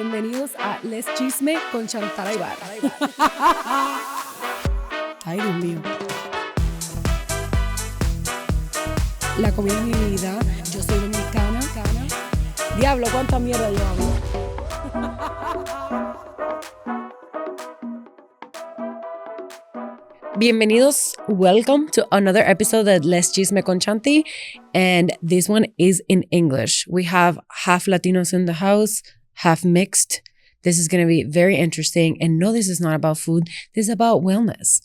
Bienvenidos a Les Chisme con Chantal Ibarra. Ay, Dios mío. La comida es mi vida. Yo soy dominicana. Diablo, cuánta mierda yo hablo. Bienvenidos. Welcome to another episode of Les Chisme con Chanti. And this one is in English. We have half Latinos in the house, half mixed. This is going to be very interesting. And no, this is not about food. This is about wellness.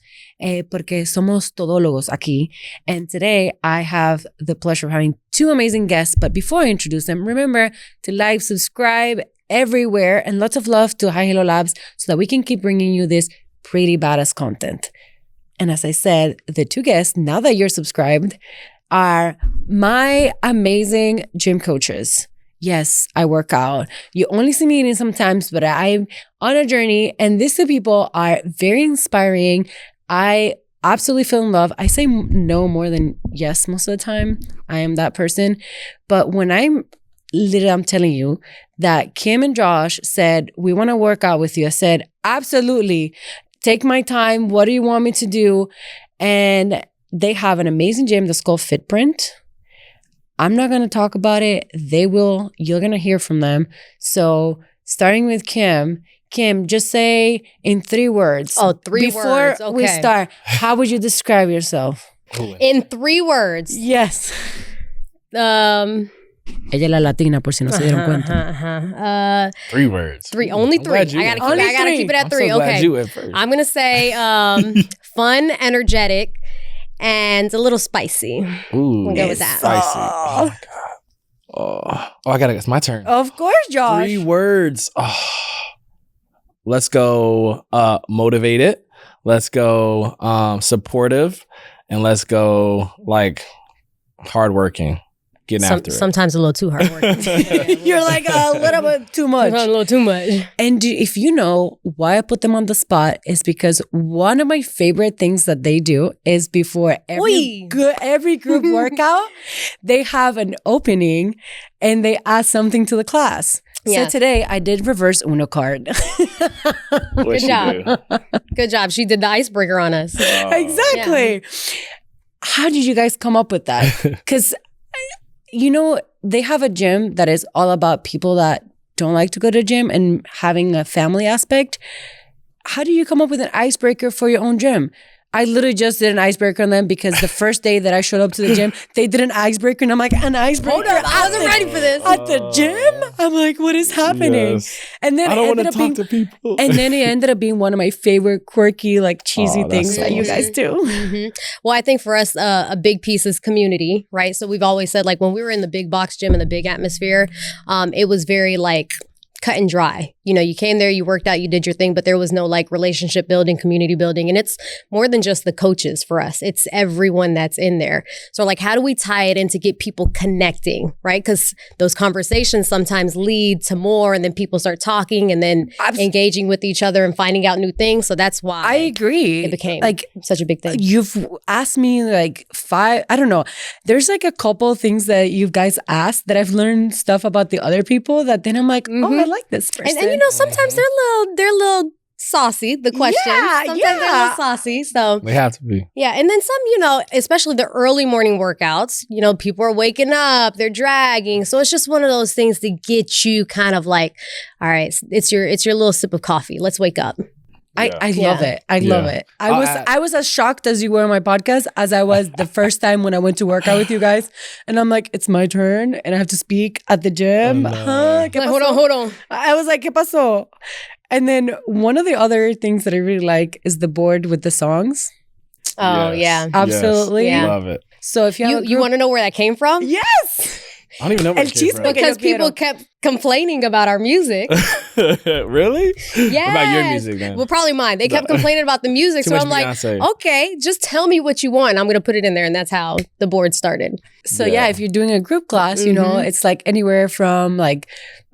Porque somos todólogos aquí. And today I have the pleasure of having two amazing guests. But before I introduce them, remember to like, subscribe everywhere, and lots of love to Hi Hello Labs so that we can keep bringing you this pretty badass content. And as I said, the two guests, now that you're subscribed, are my amazing gym coaches. Yes, I work out. You only see me eating sometimes, but I'm on a journey. And these two people are very inspiring. I absolutely feel in love. I say no more than yes most of the time. I am that person. But when I'm telling you that Kim and Josh said, we want to work out with you, I said, absolutely. Take my time. What do you want me to do? And they have an amazing gym that's called FitPrint. I'm not going to talk about it. They will. You're going to hear from them. So starting with Kim, just say in 3 words. Oh, 3 words. Before we start, how would you describe yourself? In 3 words. Yes. Ella es la latina, por si no se dieron cuenta. 3 words. Only 3. I gotta keep it at 3. I'm so okay. glad you went first. I'm gonna say fun, energetic, and a little spicy. Ooh, we'll go with that. Spicy. Oh my god. Oh, I gotta. It's my turn. Of course, Josh. 3 words. Oh. Let's go. Motivated. Let's go. Supportive, and let's go like hardworking. Getting after it. Sometimes a little too hard work. You're like a little bit too much. A little too much. And if you know why I put them on the spot is because one of my favorite things that they do is before every group workout, they have an opening and they ask something to the class. Yeah. So today I did reverse Uno card. Good job. Good job. She did the icebreaker on us. Exactly. Yeah. How did you guys come up with that? Because you know, they have a gym that is all about people that don't like to go to the gym and having a family aspect. How do you come up with an icebreaker for your own gym? I literally just did an icebreaker on them because the first day that I showed up to the gym, they did an icebreaker and I'm like, an icebreaker? Hold up, I wasn't ready for this. At the gym? I'm like, what is happening? Yes. And then I don't want to talk to people. And then it ended up being one of my favorite quirky, like cheesy things that you guys do. Mm-hmm. Well, I think for us, a big piece is community, right? So we've always said, like when we were in the big box gym and the big atmosphere, it was very like cut and dry. You know, you came there, you worked out, you did your thing, but there was no like relationship building, community building. And it's more than just the coaches for us. It's everyone that's in there. So like, how do we tie it in to get people connecting, right? Because those conversations sometimes lead to more and then people start talking and then engaging with each other and finding out new things. So that's why I agree. It became like such a big thing. You've asked me like 5, I don't know. There's like a couple of things that you guys asked that I've learned stuff about the other people that then I'm like, oh, I like this person. And you know, sometimes they're a little saucy, the questions. Sometimes they're a little saucy. So they have to be. Yeah. And then some, you know, especially the early morning workouts, you know, people are waking up, they're dragging. So it's just one of those things to get you kind of like, all right, it's your little sip of coffee. Let's wake up. I love it. I love it. I was as shocked as you were on my podcast as I was the first time when I went to work out with you guys. And I'm like, it's my turn and I have to speak at the gym. Like, hold on. I was like, ¿Qué pasó? And then one of the other things that I really like is the board with the songs. Oh, yeah. Absolutely. Yes. Yeah. Love it. So if you want to know where that came from? Yes. I don't even know where it came from. Because people kept complaining about our music. Really? Yeah. About your music then? Well, probably mine. They kept complaining about the music. So I'm like, okay, just tell me what you want. I'm going to put it in there. And that's how the board started. So yeah, if you're doing a group class, you know, it's like anywhere from like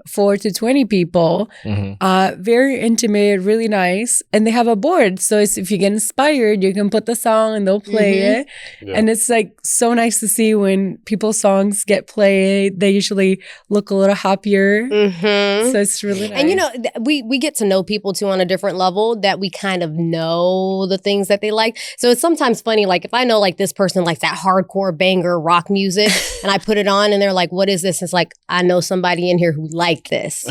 4 to 20 people. Very intimate, really nice. And they have a board. So it's, if you get inspired, you can put the song and they'll play it. Yeah. And it's like so nice to see when people's songs get played. They usually look a little happier. So it's really nice. And you know, we get to know people too on a different level, that we kind of know the things that they like. So it's sometimes funny, like if I know like this person likes that hardcore banger rock music and I put it on and they're like, what is this? It's like, I know somebody in here who liked this. So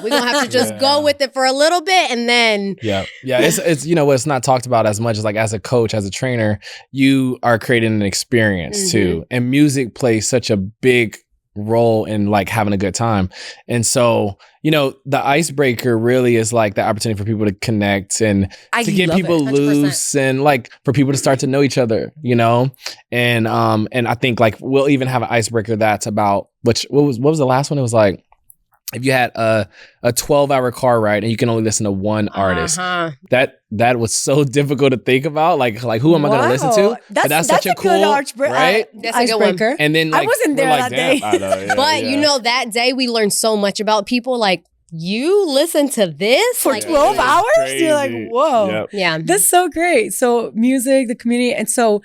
we're going to have to just go with it for a little bit and then. Yeah. It's you know, it's not talked about as much as like as a coach, as a trainer, you are creating an experience too. And music plays such a big role in like having a good time. And so, you know, the icebreaker really is like the opportunity for people to connect and to get people loose and like for people to start to know each other, you know? And I think like we'll even have an icebreaker that's about what was the last one? It was like, if you had a 12-hour car ride and you can only listen to one artist, that was so difficult to think about. Like who am I going to listen to? That's such a cool, right? That's a good one. And then like, I wasn't there that day. But you know, that day we learned so much about people. Like, you listen to this for like, 12 hours? Crazy. You're like, whoa. Yep. Yeah. That's so great. So music, the community. And so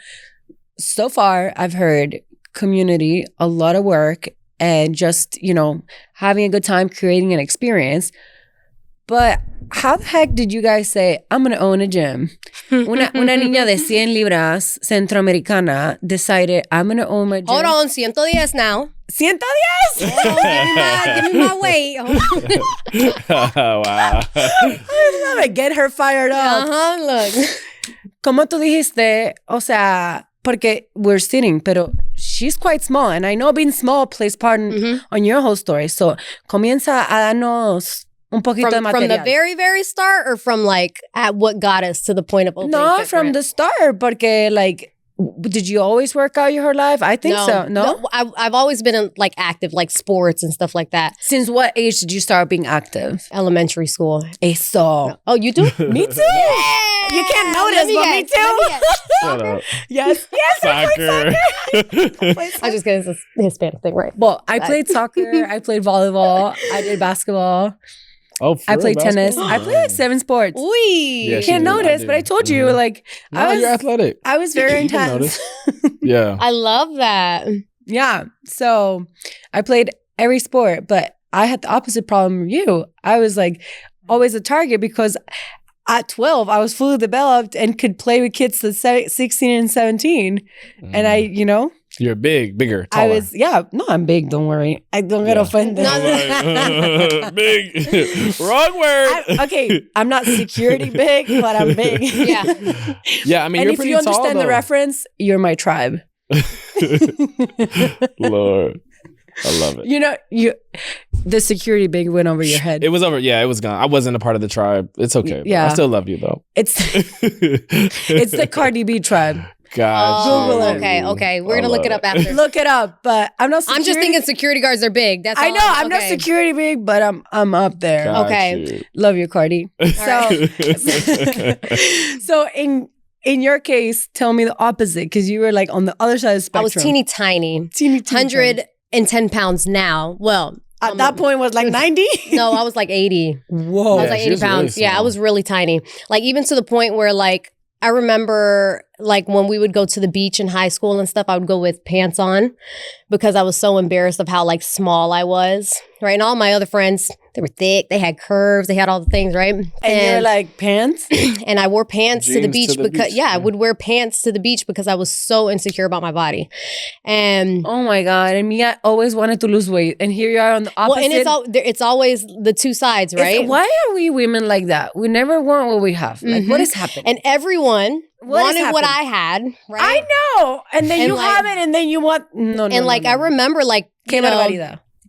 far I've heard community, a lot of work, and just, you know, having a good time, creating an experience. But how the heck did you guys say, I'm going to own a gym? Una niña de 100 libras, centroamericana, decided, I'm going to own my gym. Hold on, 110 now. 110? Oh, give me my weight. Wow. I love it. Get her fired up. Look. Como tú dijiste, o sea, porque we're sitting, pero she's quite small. And I know being small plays part on your whole story. So, comienza a darnos un poquito de material. From the very, very start, or from like at what got us to the point of opening No, FitPrint? from the start, porque like, did you always work out your whole life? I think so. No? I've always been like active, like sports and stuff like that. Since what age did you start being active? Elementary school. Eso. Oh, you do? Me too. Yeah. You can't notice, but me too. Shut up. Yes, Soccer. I just get it's a Hispanic thing, right? Well, I played soccer. I played volleyball. I did basketball. Oh, I played tennis. I played like 7 sports. You can't notice, but I told you, like, you're athletic. I was very intense. Yeah. I love that. Yeah. So I played every sport, but I had the opposite problem with you. I was like always a target because at 12, I was fully developed and could play with kids at 16 and 17. And I, you know. You're bigger, taller. I'm big, don't worry. I don't get offended. Big. Wrong word. I'm not security big, but I'm big. Yeah, I mean, and you're pretty tall, if you understand though. the reference, you're my tribe. Lord. I love it. You know, the security big went over your head. It was over. Yeah, it was gone. I wasn't a part of the tribe. It's okay. Yeah. I still love you, though. It's the Cardi B tribe. Gotcha. Google it. Okay. We're gonna look it up after. Look it up, but I'm not. I'm just thinking security guards are big. That's all I know. I'm not security big, but I'm up there. Got okay. you. Love you, Cardi. So in your case, tell me the opposite, because you were like on the other side of the spectrum. I was teeny tiny. 110 pounds now. Well, at that point was like 90? No, I was like 80. Whoa. I was like 80 pounds. Really I was really tiny. Like even to the point where like I remember like when we would go to the beach in high school and stuff, I would go with pants on because I was so embarrassed of how like small I was, right? And all my other friends, they were thick, they had curves, they had all the things, right? And you're like, pants? And I wore pants to the beach because, beach. I would wear pants to the beach because I was so insecure about my body. And oh my God. And me, I always wanted to lose weight. And here you are on the opposite. Well, and it's always the two sides, right? Why are we women like that? We never want what we have. Like, what is happening? And everyone wanted what I had, right? I know. And then you have it, and then you want no. And like I remember, like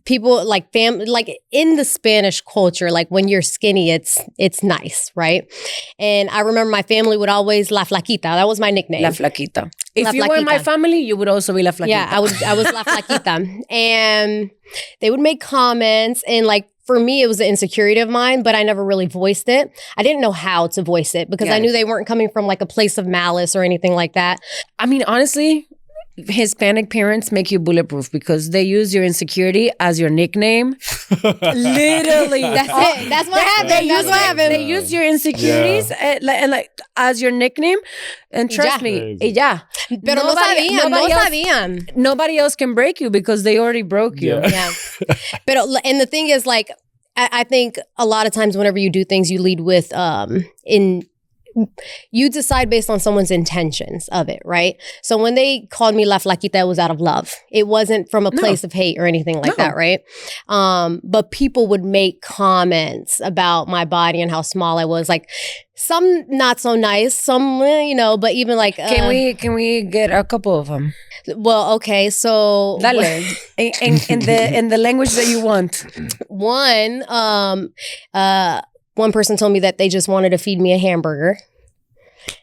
people like family, like in the Spanish culture, like when you're skinny, it's nice, right? And I remember my family would always La Flaquita. That was my nickname. La Flaquita. If you were in my family, you would also be La Flaquita. Yeah, I was La Flaquita. And they would make comments, and like for me, it was an insecurity of mine, but I never really voiced it. I didn't know how to voice it because I knew they weren't coming from like a place of malice or anything like that. I mean, honestly, Hispanic parents make you bulletproof because they use your insecurity as your nickname. Literally. That's it. That's what happened. That's what happened. They use your insecurities and like as your nickname. And trust me, yeah. Pero no sabían. Nobody else can break you because they already broke you. Yeah. Pero, and the thing is, like, I think a lot of times whenever you do things, you lead with you decide based on someone's intentions of it, right? So when they called me La Flaquita, it was out of love. It wasn't from a place of hate or anything like that, right? But people would make comments about my body and how small I was. Like, some not so nice, some, but even like... Can we get a couple of them? Well, okay, so... Dale. in the language that you want. One person told me that they just wanted to feed me a hamburger.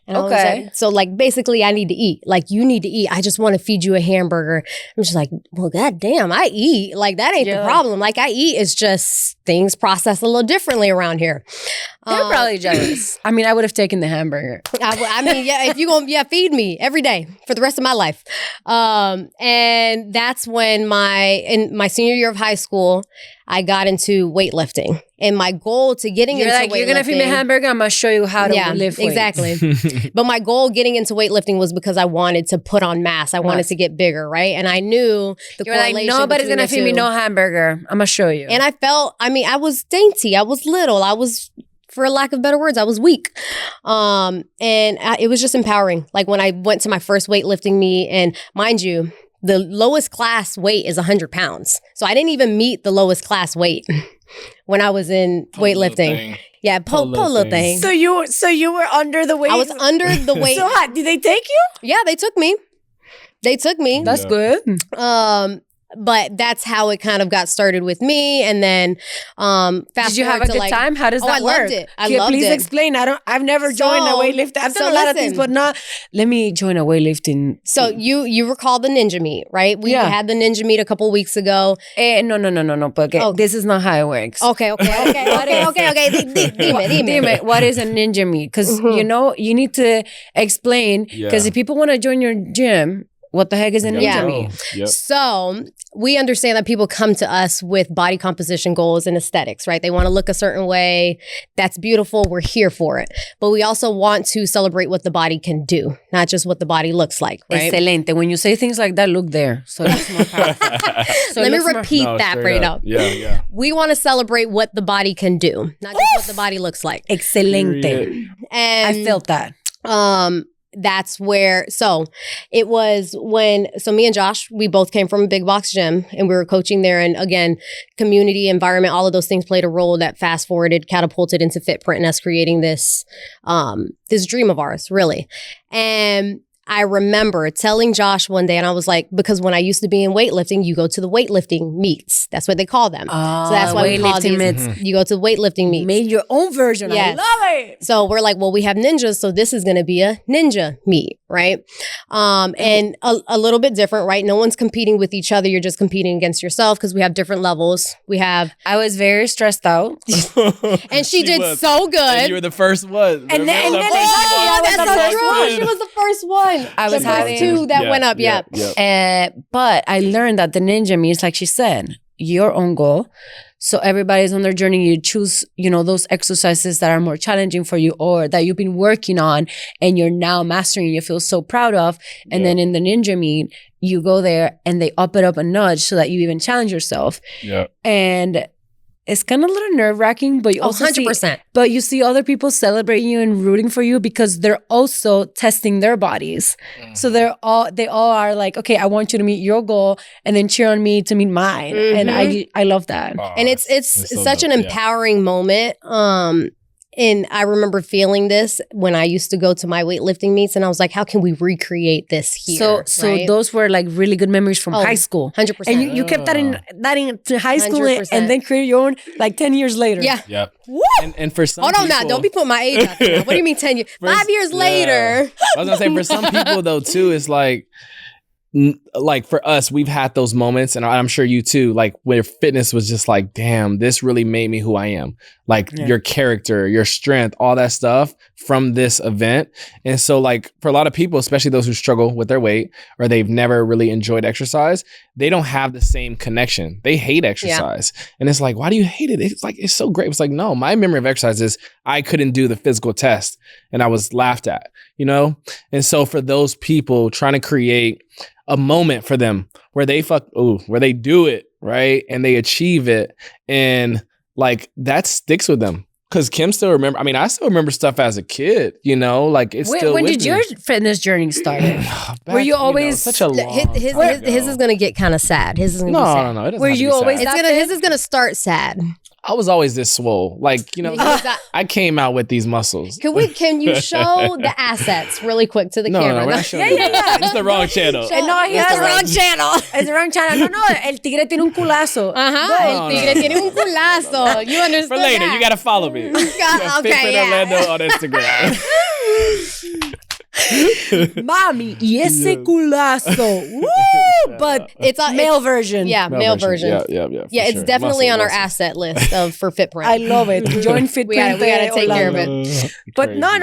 And okay. So like basically I need to eat. Like, you need to eat. I just want to feed you a hamburger. I'm just like, well, goddamn, I eat. Like, that ain't the problem. Like, I eat. It's just things process a little differently around here. They're probably jealous. I mean, I would have taken the hamburger. I mean, yeah, if you're going to feed me every day for the rest of my life. And that's when in my senior year of high school, I got into weightlifting. And my goal to getting into weightlifting... You're going to feed me a hamburger? I'm going to show you how to lift weights. Exactly. But my goal getting into weightlifting was because I wanted to put on mass. I wanted to get bigger, right? And I knew the correlation between nobody's going to feed me no hamburger. I'm going to show you. And I was dainty. I was little. I was... For lack of better words, I was weak. It was just empowering. Like, when I went to my first weightlifting meet, and mind you, the lowest class weight is 100 pounds. So I didn't even meet the lowest class weight when I was in weightlifting. Yeah, polo thing. So you were under the weight? I was under the weight. So did they take you? Yeah, they took me. That's good. But that's how it kind of got started with me. And then did you have a good time? How does that work? I loved it. I loved it. Please explain. I've never joined a weightlifting. I've done a lot of things, but not. Let me join a weightlifting. So you recall the ninja meet, right? We had the ninja meet a couple weeks ago. No. But this is not how it works. Okay. Dime. What is a ninja meet? Because you need to explain. Because if people want to join your gym, what the heck is a ninja meet? Yep. So we understand that people come to us with body composition goals and aesthetics, right? They want to look a certain way. That's beautiful. We're here for it. But we also want to celebrate what the body can do, not just what the body looks like, right? Excelente. When you say things like that, look there. So it's more powerful. Let me repeat that, Fredo. Yeah. We want to celebrate what the body can do, not just what the body looks like. Excelente. And I felt that. That's where, it was when me and Josh, we both came from a big box gym and we were coaching there. And again, community, environment, all of those things played a role that fast forwarded, catapulted into FitPrint and us creating this dream of ours, really. And I remember telling Josh one day, and I was like, because when I used to be in weightlifting, you go to the weightlifting meets. That's what they call them. So that's why we call these meets. You go to the weightlifting meets. Made your own version. Yes. I love it. So we're like, well, we have ninjas, so this is going to be a ninja meet, right? And a little bit different, right? No one's competing with each other. You're just competing against yourself because we have different levels. I was very stressed out. And she did so good. And you were the first one. And then that's so true. She was the first one. I was having two that went up, but I learned that the ninja means, like she said, your own goal. So everybody's on their journey. You choose, those exercises that are more challenging for you or that you've been working on and you're now mastering, you feel so proud of. And then in the ninja meet, you go there and they up it up a nudge so that you even challenge yourself. Yeah. And it's kind of a little nerve-wracking, but you also 100%. But you see other people celebrating you and rooting for you because they're also testing their bodies. So they all are like, okay, I want you to meet your goal and then cheer on me to meet mine. And I love that. And it's so such an empowering moment. And I remember feeling this when I used to go to my weightlifting meets, and I was like, how can we recreate this here? So those were like really good memories from high school. 100%. And you kept that in high school 100%. And then created your own like 10 years later. Yeah. Yep. Woo! And for some people... Hold on, don't be putting my age out there. What do you mean 10 years? 5 years later. I was going to say, for some people though too, it's like, like for us, we've had those moments, and I'm sure you too, like where fitness was just like, damn, this really made me who I am. Like your character, your strength, all that stuff from this event. And so like for a lot of people, especially those who struggle with their weight or they've never really enjoyed exercise, they don't have the same connection. They hate exercise. And it's like, why do you hate it? It's like, it's so great. It's like, no, my memory of exercise is I couldn't do the physical test and I was laughed at, you know? And so for those people trying to create a moment for them where they where they do it, right? And they achieve it. And like that sticks with them. Cause Kim still remember. I mean, I still remember stuff as a kid. You know, like it's still. When with did me. your fitness journey start? Were you always such a long his is gonna get kind of sad. His is gonna be sad. No. It doesn't Were have to you be always sad. His is gonna start sad. I was always this swole. Like, you know, I came out with these muscles. Can you show the assets really quick to the No, camera? we're not showing you. It's the wrong channel. No, he It's has the wrong channel. It's the wrong channel. No, el tigre tiene un culazo. El tigre tiene un culazo. You understand? For later, you got to follow me. FitPrint Orlando on Instagram. Mami, y ese culazo. Woo! But it's a male version. Yeah, male version. Yeah. Yeah, it's definitely on our asset list for FitPrint. I love it. Join FitPrint. we gotta take care of it. But no,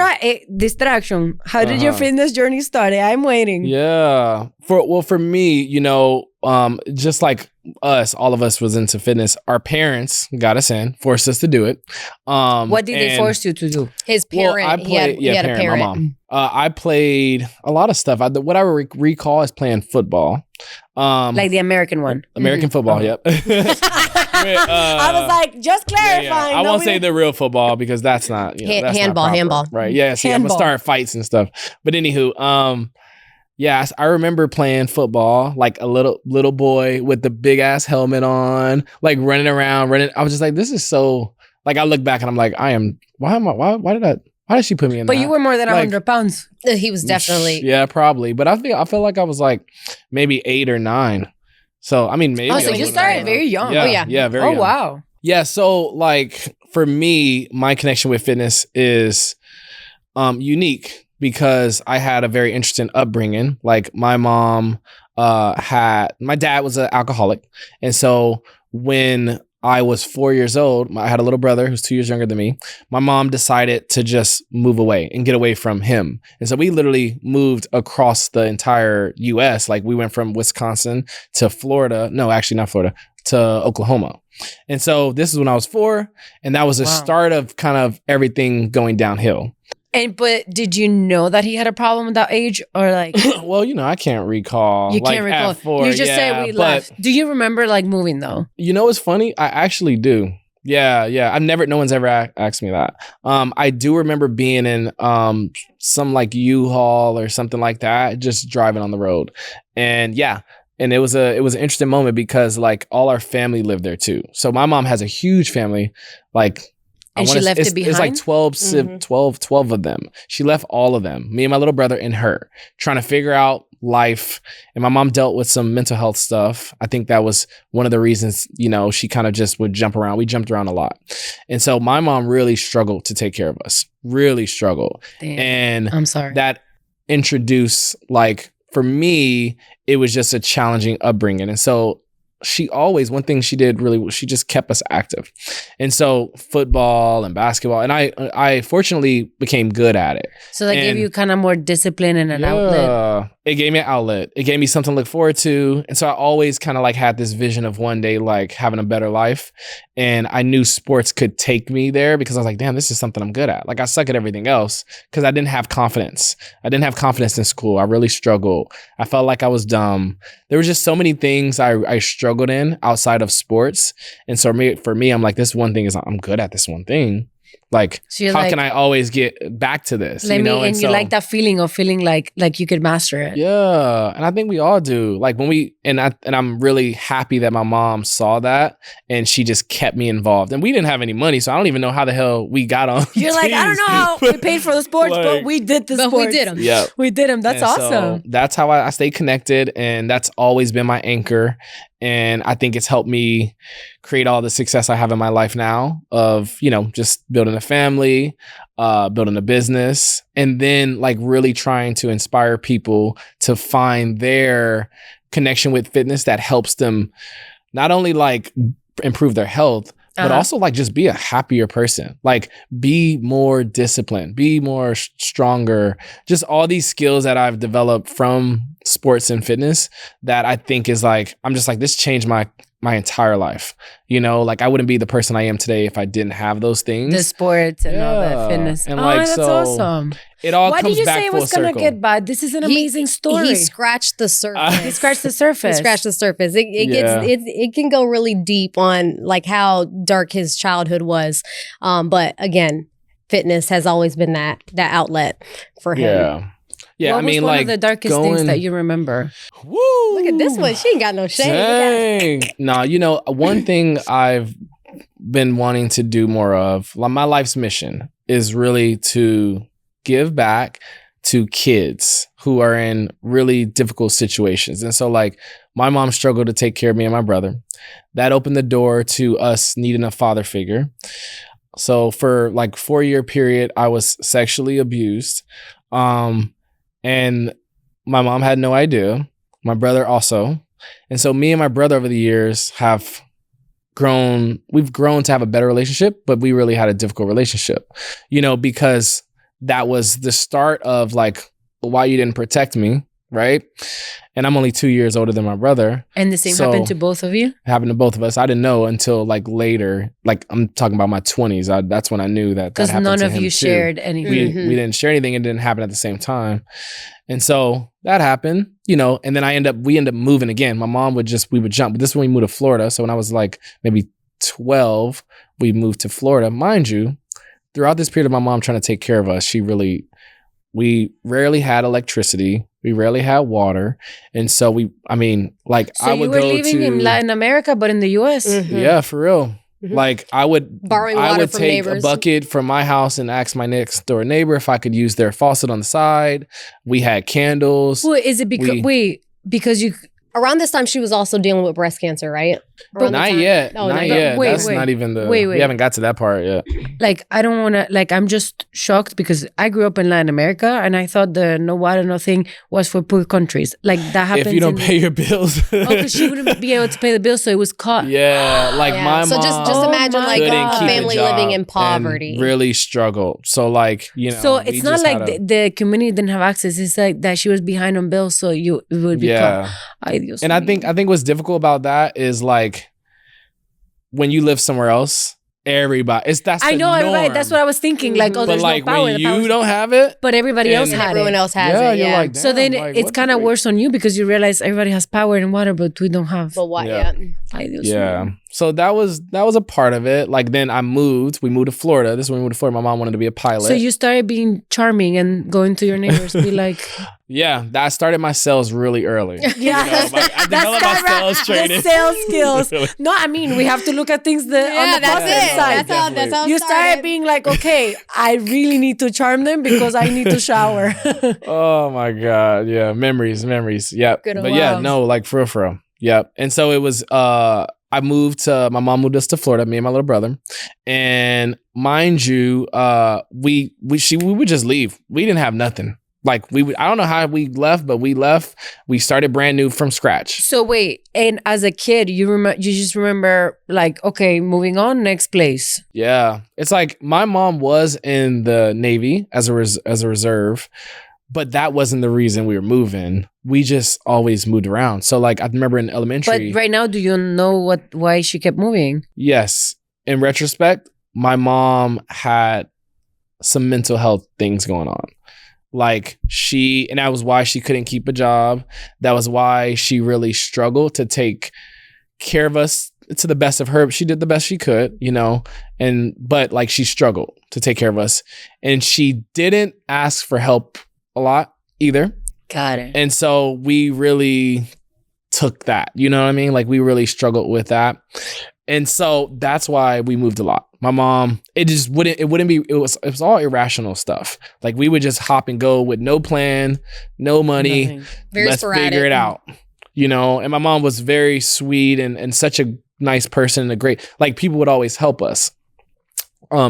distraction. How did your fitness journey start? I'm waiting. Yeah. For me, you know, just like all of us was into fitness. Our parents got us in, forced us to do it. What did they force you to do? His parent. He had a parent. My mom. I played a lot of stuff. What I recall is playing football. Like the American one. American football, yep. I was like, just clarifying. I won't say the real football because that's not, that's handball, not handball. Right. Yeah. See, I'm going to start fights and stuff. But anywho, yeah, I remember playing football like a little boy with the big ass helmet on, like running around. I was just like, this is so, like, I look back and I'm like, why did she put me in that? But you were more than 100 pounds. He was definitely. Yeah, probably. But I feel like I was like maybe 8 or 9. So, I mean, maybe. Oh, so you started very young. Yeah, very young. Oh, wow. Yeah, so like for me, my connection with fitness is unique because I had a very interesting upbringing. Like my mom my dad was an alcoholic. And so when I was 4 years old, I had a little brother who's 2 years younger than me. My mom decided to just move away and get away from him. And so we literally moved across the entire US. Like we went from Wisconsin to Florida. No, actually not Florida, to Oklahoma. And so this is when I was 4. And that was the start of kind of everything going downhill. But did you know that he had a problem with that age or like? Well, I can't recall. You can't recall. At 4, you just said we left. Do you remember like moving though? You know what's funny? I actually do. Yeah. No one's ever asked me that. I do remember being in some like U-Haul or something like that, just driving on the road. And yeah. And it was an interesting moment because like all our family lived there too. So my mom has a huge family, like. And she left it behind? It's like 12 of them. She left all of them, me and my little brother and her, trying to figure out life. And my mom dealt with some mental health stuff. I think that was one of the reasons, she kind of just would jump around. We jumped around a lot. And so my mom really struggled to take care of us, really struggled. Damn. And I'm sorry. That introduced, like, for me, it was just a challenging upbringing. And so one thing she did really, she just kept us active. And so football and basketball, and I fortunately became good at it. So that gave you kind of more discipline and an outlet. It gave me an outlet. It gave me something to look forward to. And so I always kind of like had this vision of one day, like having a better life. And I knew sports could take me there because I was like, damn, this is something I'm good at. Like I suck at everything else because I didn't have confidence. I didn't have confidence in school. I really struggled. I felt like I was dumb. There were just so many things I struggled in outside of sports. And so for me, I'm like, this one thing is I'm good at this one thing. Like, so how can I always get back to this? And you like that feeling of feeling like you could master it. Yeah. And I think we all do. Like when I'm really happy that my mom saw that and she just kept me involved. And we didn't have any money, so I don't even know how the hell we got on. You're like, I don't know how we paid for the sports, but we did the sports. But we did them. Yeah. We did them. That's awesome. So that's how I stay connected. And that's always been my anchor. And I think it's helped me create all the success I have in my life now of, just building a family, building a business, and then like really trying to inspire people to find their connection with fitness that helps them not only like improve their health, but also like just be a happier person, like be more disciplined, be more stronger, just all these skills that I've developed from sports and fitness that I think is like, I'm just like, this changed my entire life. You know, like I wouldn't be the person I am today if I didn't have those things. The sports and all that fitness. And like, that's awesome. It all Why comes did you back say it full was going to circle. get bad? This is an amazing story. He scratched the surface. He scratched the surface. He scratched the surface. It can go really deep on like how dark his childhood was. But again, fitness has always been that outlet for him. Yeah. Yeah, What was one of the darkest things that you remember? Woo! Look at this one. She ain't got no shame. Dang. Nah, you know, one thing I've been wanting to do more of, like my life's mission is really to give back to kids who are in really difficult situations. And so like my mom struggled to take care of me and my brother. That opened the door to us needing a father figure. So for like 4-year period, I was sexually abused. And my mom had no idea. My brother also. And so me and my brother over the years have grown. We've grown to have a better relationship, but we really had a difficult relationship, you know, because that was the start of like, why you didn't protect me, right? And I'm only 2 years older than my brother. And the same happened to both of you? It happened to both of us. I didn't know until like later, like I'm talking about my 20s. That's when I knew that happened to him. Because none of you shared anything. We didn't share anything. It didn't happen at the same time. And so that happened, you know, and then we ended up moving again. My mom we would jump. But this is when we moved to Florida. So when I was like maybe 12, we moved to Florida. Mind you, throughout this period of my mom trying to take care of us, we rarely had electricity. We rarely had water. And so I would go to... So you were living in Latin America, but in the U.S.? Mm-hmm. Yeah, for real. Mm-hmm. Like I would take neighbors. A bucket from my house and ask my next door neighbor if I could use their faucet on the side. We had candles. Well, is it because you... Around this time, she was also dealing with breast cancer, right? But not yet. No, not yet. That's not even the... We haven't got to that part yet. Like, I don't want to... Like, I'm just shocked because I grew up in Latin America and I thought the no water, nothing was for poor countries. Like, that happens... If you don't pay your bills. Because she wouldn't be able to pay the bills, so it was cut. Yeah, like my mom... So just imagine like a family living in poverty. Really struggled. So like, you know... So it's not like the community didn't have access. It's like that she was behind on bills, so it would be cut. And I think what's difficult about that is like when you live somewhere else, everybody. I know everybody. That's what I was thinking. Like, but there's like no power. when you don't have it, but everybody else had everyone it. else has it. You're like, damn, so then like, it's kind of worse on you because you realize everybody has power and water, but we don't have. But what? Yeah. So that was a part of it. Like then we moved to Florida. This is when we moved to Florida. My mom wanted to be a pilot. So you started being charming and going to your neighbors, be like. Yeah, that started my sales really early. Yeah, you know, I developed my sales training. The sales skills. No, I mean we have to look at things on the positive side. That's how you started being like, okay, I really need to charm them because I need to shower. Oh my God, yeah, memories. Yep. But yeah, no, like for real. Yep. And so it was. My mom moved us to Florida, me and my little brother. And mind you, we would just leave. We didn't have nothing. Like I don't know how we left, but we left. We started brand new from scratch. So wait, and as a kid, you just remember like, okay, moving on, next place. Yeah, it's like my mom was in the Navy as a reserve, but that wasn't the reason we were moving. We just always moved around. So like I remember in elementary. But right now, do you know why she kept moving? Yes, in retrospect, my mom had some mental health things going on. Like and that was why she couldn't keep a job. That was why she really struggled to take care of us to the best of her. She did the best she could, you know, but like she struggled to take care of us. And she didn't ask for help a lot either. Got it. And so we really took that, you know what I mean? Like we really struggled with that. And so that's why we moved a lot. My mom, it was all irrational stuff. Like we would just hop and go with no plan, no money. Nothing. Very sporadic. Figure it out, you know? And my mom was very sweet and such a nice person and a great, like people would always help us.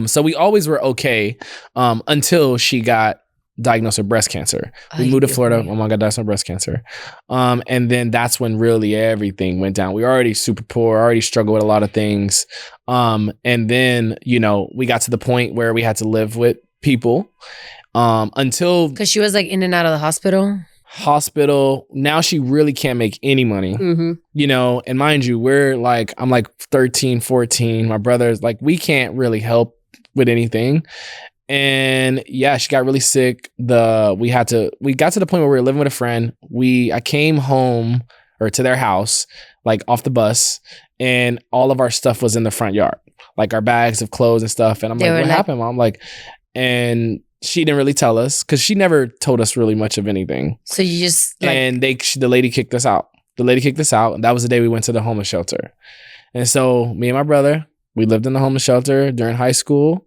So we always were okay until she got diagnosed with breast cancer. We moved to Florida. My mom got diagnosed with breast cancer. And then that's when really everything went down. We were already super poor, already struggled with a lot of things. And then, you know, we got to the point where we had to live with people until... Because she was like in and out of the hospital. Now she really can't make any money, you know, and mind you, I'm like 13, 14. My brother's like, we can't really help with anything. And yeah, she got really sick. We got to the point where we were living with a friend. I came home or to their house, like off the bus, and all of our stuff was in the front yard, like our bags of clothes and stuff. And I'm like, what happened, Mom? Like, and she didn't really tell us because she never told us really much of anything. So you just like... And the lady kicked us out. And that was the day we went to the homeless shelter. And so me and my brother, we lived in the homeless shelter during high school.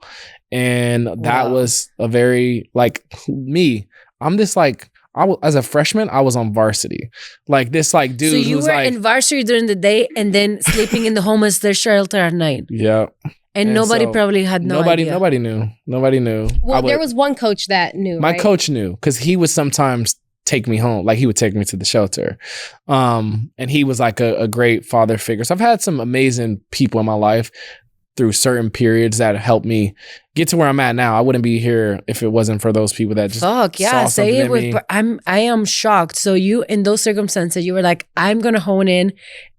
And that was a very, like, me. I'm this, like, as a freshman, I was on varsity. Like, this, like, dude who's like... So you were in varsity during the day and then sleeping in the homeless shelter at night. Yeah. And nobody probably had idea. Nobody knew. Well, there was one coach that knew, My coach knew, because he would sometimes take me home. Like, he would take me to the shelter. And he was, like, a great father figure. So I've had some amazing people in my life through certain periods that helped me get to where I'm at now. I wouldn't be here if it wasn't for those people that just saw something in me. I am shocked. So you, in those circumstances, you were like, I'm going to hone in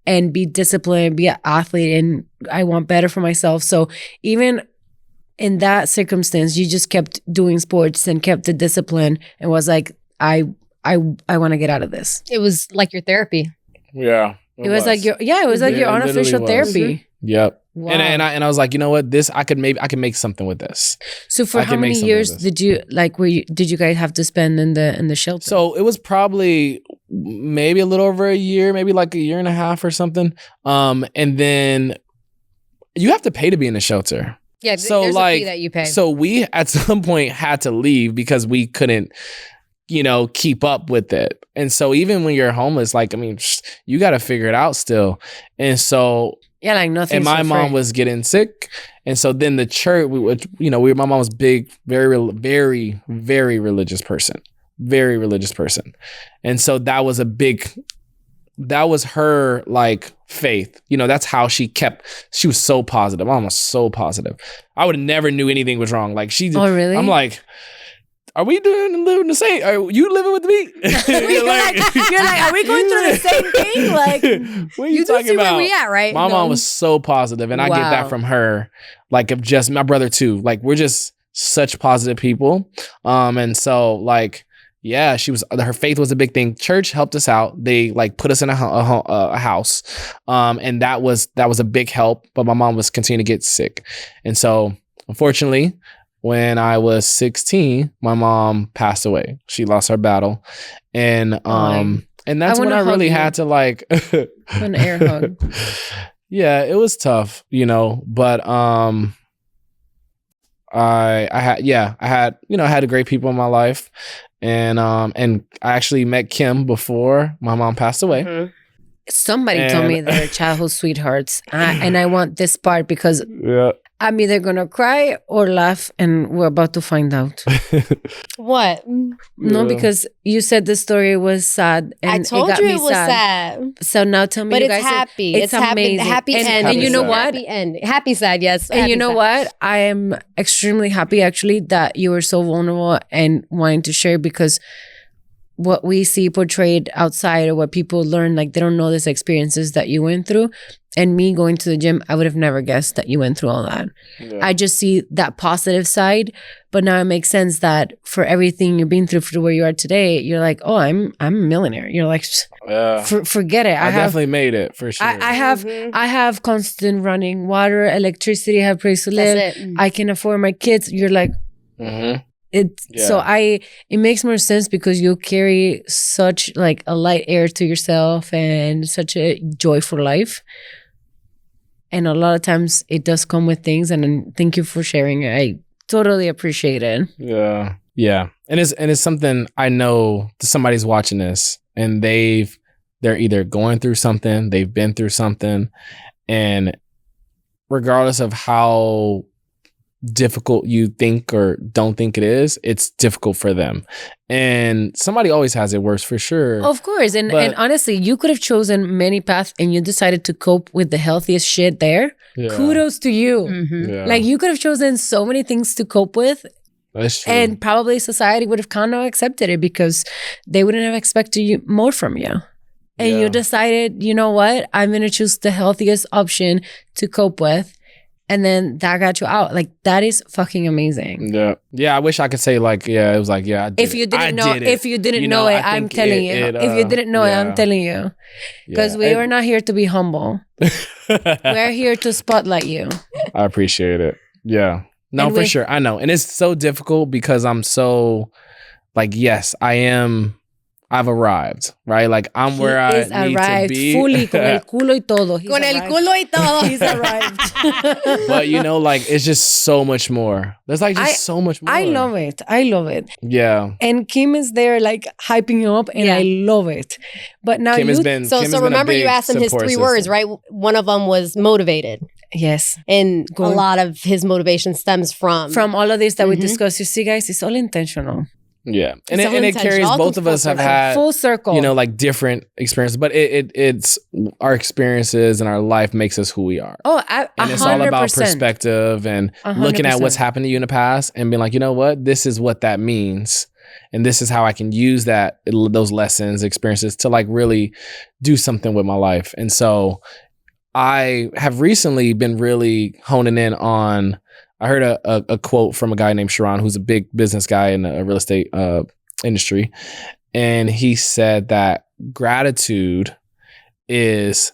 and be disciplined, be an athlete, and I want better for myself. So even in that circumstance, you just kept doing sports and kept the discipline and was like, I want to get out of this. It was like your therapy. Yeah. It was like your unofficial therapy. Yep. Wow. And I was like, you know what? I could make something with this. So for how many years did you did you guys have to spend in the shelter? So it was probably maybe a little over a year, maybe like a year and a half or something. And then you have to pay to be in the shelter. Yeah, so there's like a fee that you pay. So we at some point had to leave because we couldn't, you know, keep up with it. And so even when you're homeless, like, I mean, you got to figure it out still. And so yeah, like nothing. And my mom was getting sick, and so then the church, my mom was big, very, very, very religious person, and so that was her like faith. You know, that's how she was so positive. Mom was so positive. I would have never knew anything was wrong. Like oh really? I'm like, are we living the same? Are you living with me? you're like, are we going through the same thing? Like, what are you talking about? Where we at, right? My mom was so positive, and I get that from her. Like, of just my brother too. Like, we're just such positive people. And so like, yeah, her faith was a big thing. Church helped us out. They like put us in a house, and that was a big help. But my mom was continuing to get sick, and so unfortunately, when I was 16, my mom passed away. She lost her battle. And that's when I really had to like an air hug. Yeah, it was tough, you know, but I had great people in my life. And I actually met Kim before my mom passed away. Mm-hmm. Somebody told me they're childhood sweethearts. And I want this part because I'm either going to cry or laugh, and we're about to find out. What? No, because you said the story was sad. And I told you it was sad. So now tell me, but you it's guys, happy. It's amazing. Happy end. And you know what? Happy end. Happy sad, yes. And you know what? I am extremely happy, actually, that you were so vulnerable and wanting to share, because what we see portrayed outside or what people learn, like they don't know these experiences that you went through. And me going to the gym, I would have never guessed that you went through all that. Yeah. I just see that positive side, but now it makes sense that for everything you've been through for where you are today, you're like, oh, I'm a millionaire. You're like, forget it. I definitely made it for sure. I have constant running water, electricity. I have place to live. I can afford my kids. You're like, So it makes more sense because you carry such like a light air to yourself and such a joyful life. And a lot of times it does come with things, and thank you for sharing it. I totally appreciate it. Yeah. Yeah. And it's something I know somebody's watching this and they're either going through something, they've been through something, and regardless of how difficult you think or don't think it is, it's difficult for them. And somebody always has it worse for sure. Of course. And honestly, you could have chosen many paths and you decided to cope with the healthiest shit there. Yeah. Kudos to you. Mm-hmm. Yeah. Like you could have chosen so many things to cope with. That's true. And probably society would have kind of accepted it because they wouldn't have expected more from you. And you decided, you know what? I'm going to choose the healthiest option to cope with. And then that got you out. Like, that is fucking amazing. Yeah. Yeah, I wish I could say like, yeah, it was like, yeah, I did If you didn't know, if you didn't know it, I'm telling you. If you didn't know it, I'm telling you. Because we are not here to be humble. We're here to spotlight you. I appreciate it. Yeah. No, for sure. I know. And it's so difficult because I'm so like, yes, I've arrived, right? Like I'm where I need to be. Fully, con el culo y todo. Con el culo y todo. He's arrived. But you know, like it's just so much more. There's like just so much more. I love it. I love it. Yeah. And Kim is there like hyping you up and I love it. But now Kim has been remember you asked him his 3 words, right? One of them was motivated. Yes. And a lot of his motivation stems from all of this that we discussed. You see, guys, it's all intentional. Yeah. And it carries, both of us have had full circle, you know, like different experiences, but it's our experiences and our life makes us who we are. Oh, and it's all about perspective and 100%. Looking at what's happened to you in the past and being like, you know what, this is what that means. And this is how I can use those lessons, experiences to like really do something with my life. And so I have recently been really honing in on, I heard a quote from a guy named Sharon, who's a big business guy in the real estate industry. And he said that gratitude is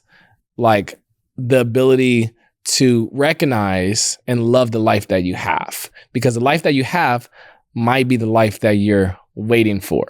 like the ability to recognize and love the life that you have. Because the life that you have might be the life that you're waiting for.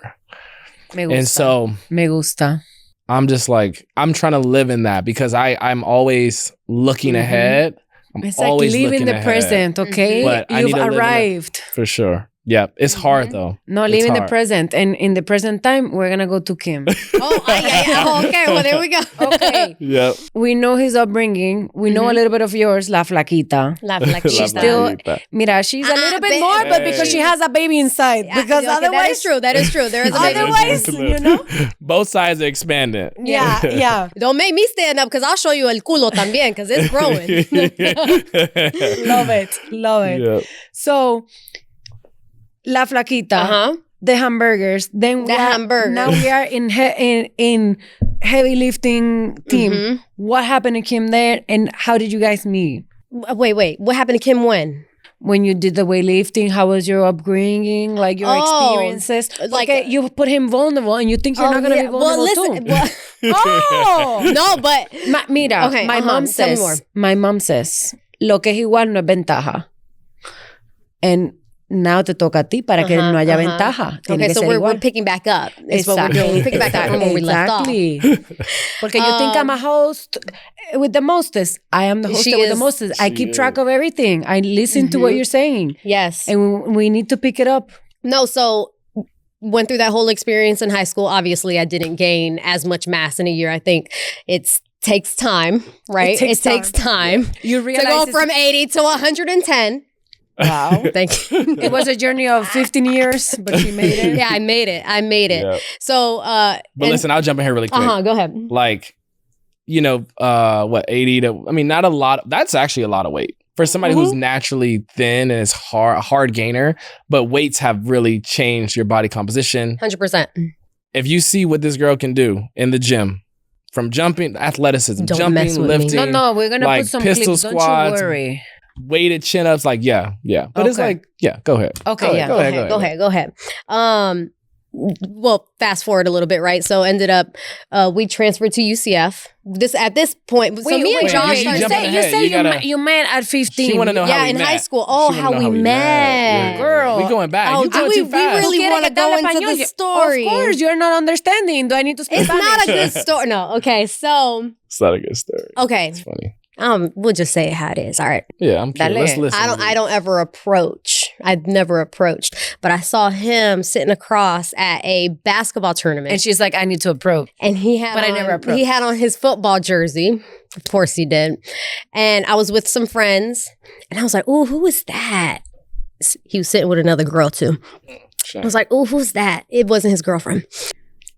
Me gusta. And so me gusta. I'm just like, I'm trying to live in that because I'm always looking ahead. It's like living the present, okay? But you've arrived. For sure. Yeah. It's hard though. No, live in the present. And in the present time, we're going to go to Kim. Okay. Well, there we go. Okay. Yeah. We know his upbringing. We know a little bit of yours, La Flaquita. La Flaquita. She's still, mira, she's a little bit more, but because she has a baby inside. Because otherwise. That is true. There is a baby. Otherwise, you know? Both sides are expanding. Yeah. Don't make me stand up because I'll show you el culo también because it's growing. Love it. Yeah. So, La Flaquita, the hamburgers. Then now we are in heavy lifting team. What happened to Kim there, and how did you guys meet? Wait. What happened to Kim when? When you did the weightlifting, how was your upbringing, like your experiences? Like you put him vulnerable, and you think you're not going to be vulnerable too. No, but mira, my mom says, lo que es igual no es ventaja. And now te toca a ti para que no haya ventaja. Okay, so we're picking back up. It's what we're doing. We're picking back up from where we left off. Porque you think I'm a host with the mostest. I am the host with the mostest. I keep track of everything. I listen to what you're saying. Yes. And we need to pick it up. No, so went through that whole experience in high school. Obviously, I didn't gain as much mass in a year. I think it takes time, right? It takes time. You realize to go from 80 to 110. Wow. Thank you. It was a journey of 15 years, but you made it. Yeah, I made it. Yep. So, but listen, I'll jump in here really quick. Go ahead. Like, 80 to, not a lot. That's actually a lot of weight for somebody who's naturally thin and is hard gainer, but weights have really changed your body composition. 100%. If you see what this girl can do in the gym, from jumping, athleticism, lifting. No, we're going to put some pistol clips. squats, don't you worry. Weighted chin-ups, but it's like, go ahead. Okay, go ahead. Well, fast forward a little bit, right? So ended up, we transferred to UCF. At this point, so me and Josh, you met at 15. She want to know how we met. In high school. Oh, how we met. Girl. We going back. Oh, we really want to go into the story. Of course, you're not understanding. Do I need to speak Spanish? It's not a good story. No, okay, so. It's not a good story. Okay. It's funny. We'll just say it how it is. All right. Yeah, I'm curious. Let's listen. I don't ever approach. I've never approached. but I saw him sitting across at a basketball tournament. And she's like, I need to approach. And he had But I on, never approached. he had on his football jersey. Of course he did. And I was with some friends and I was like, oh, who is that? He was sitting with another girl too. I was like, oh, who's that? It wasn't his girlfriend.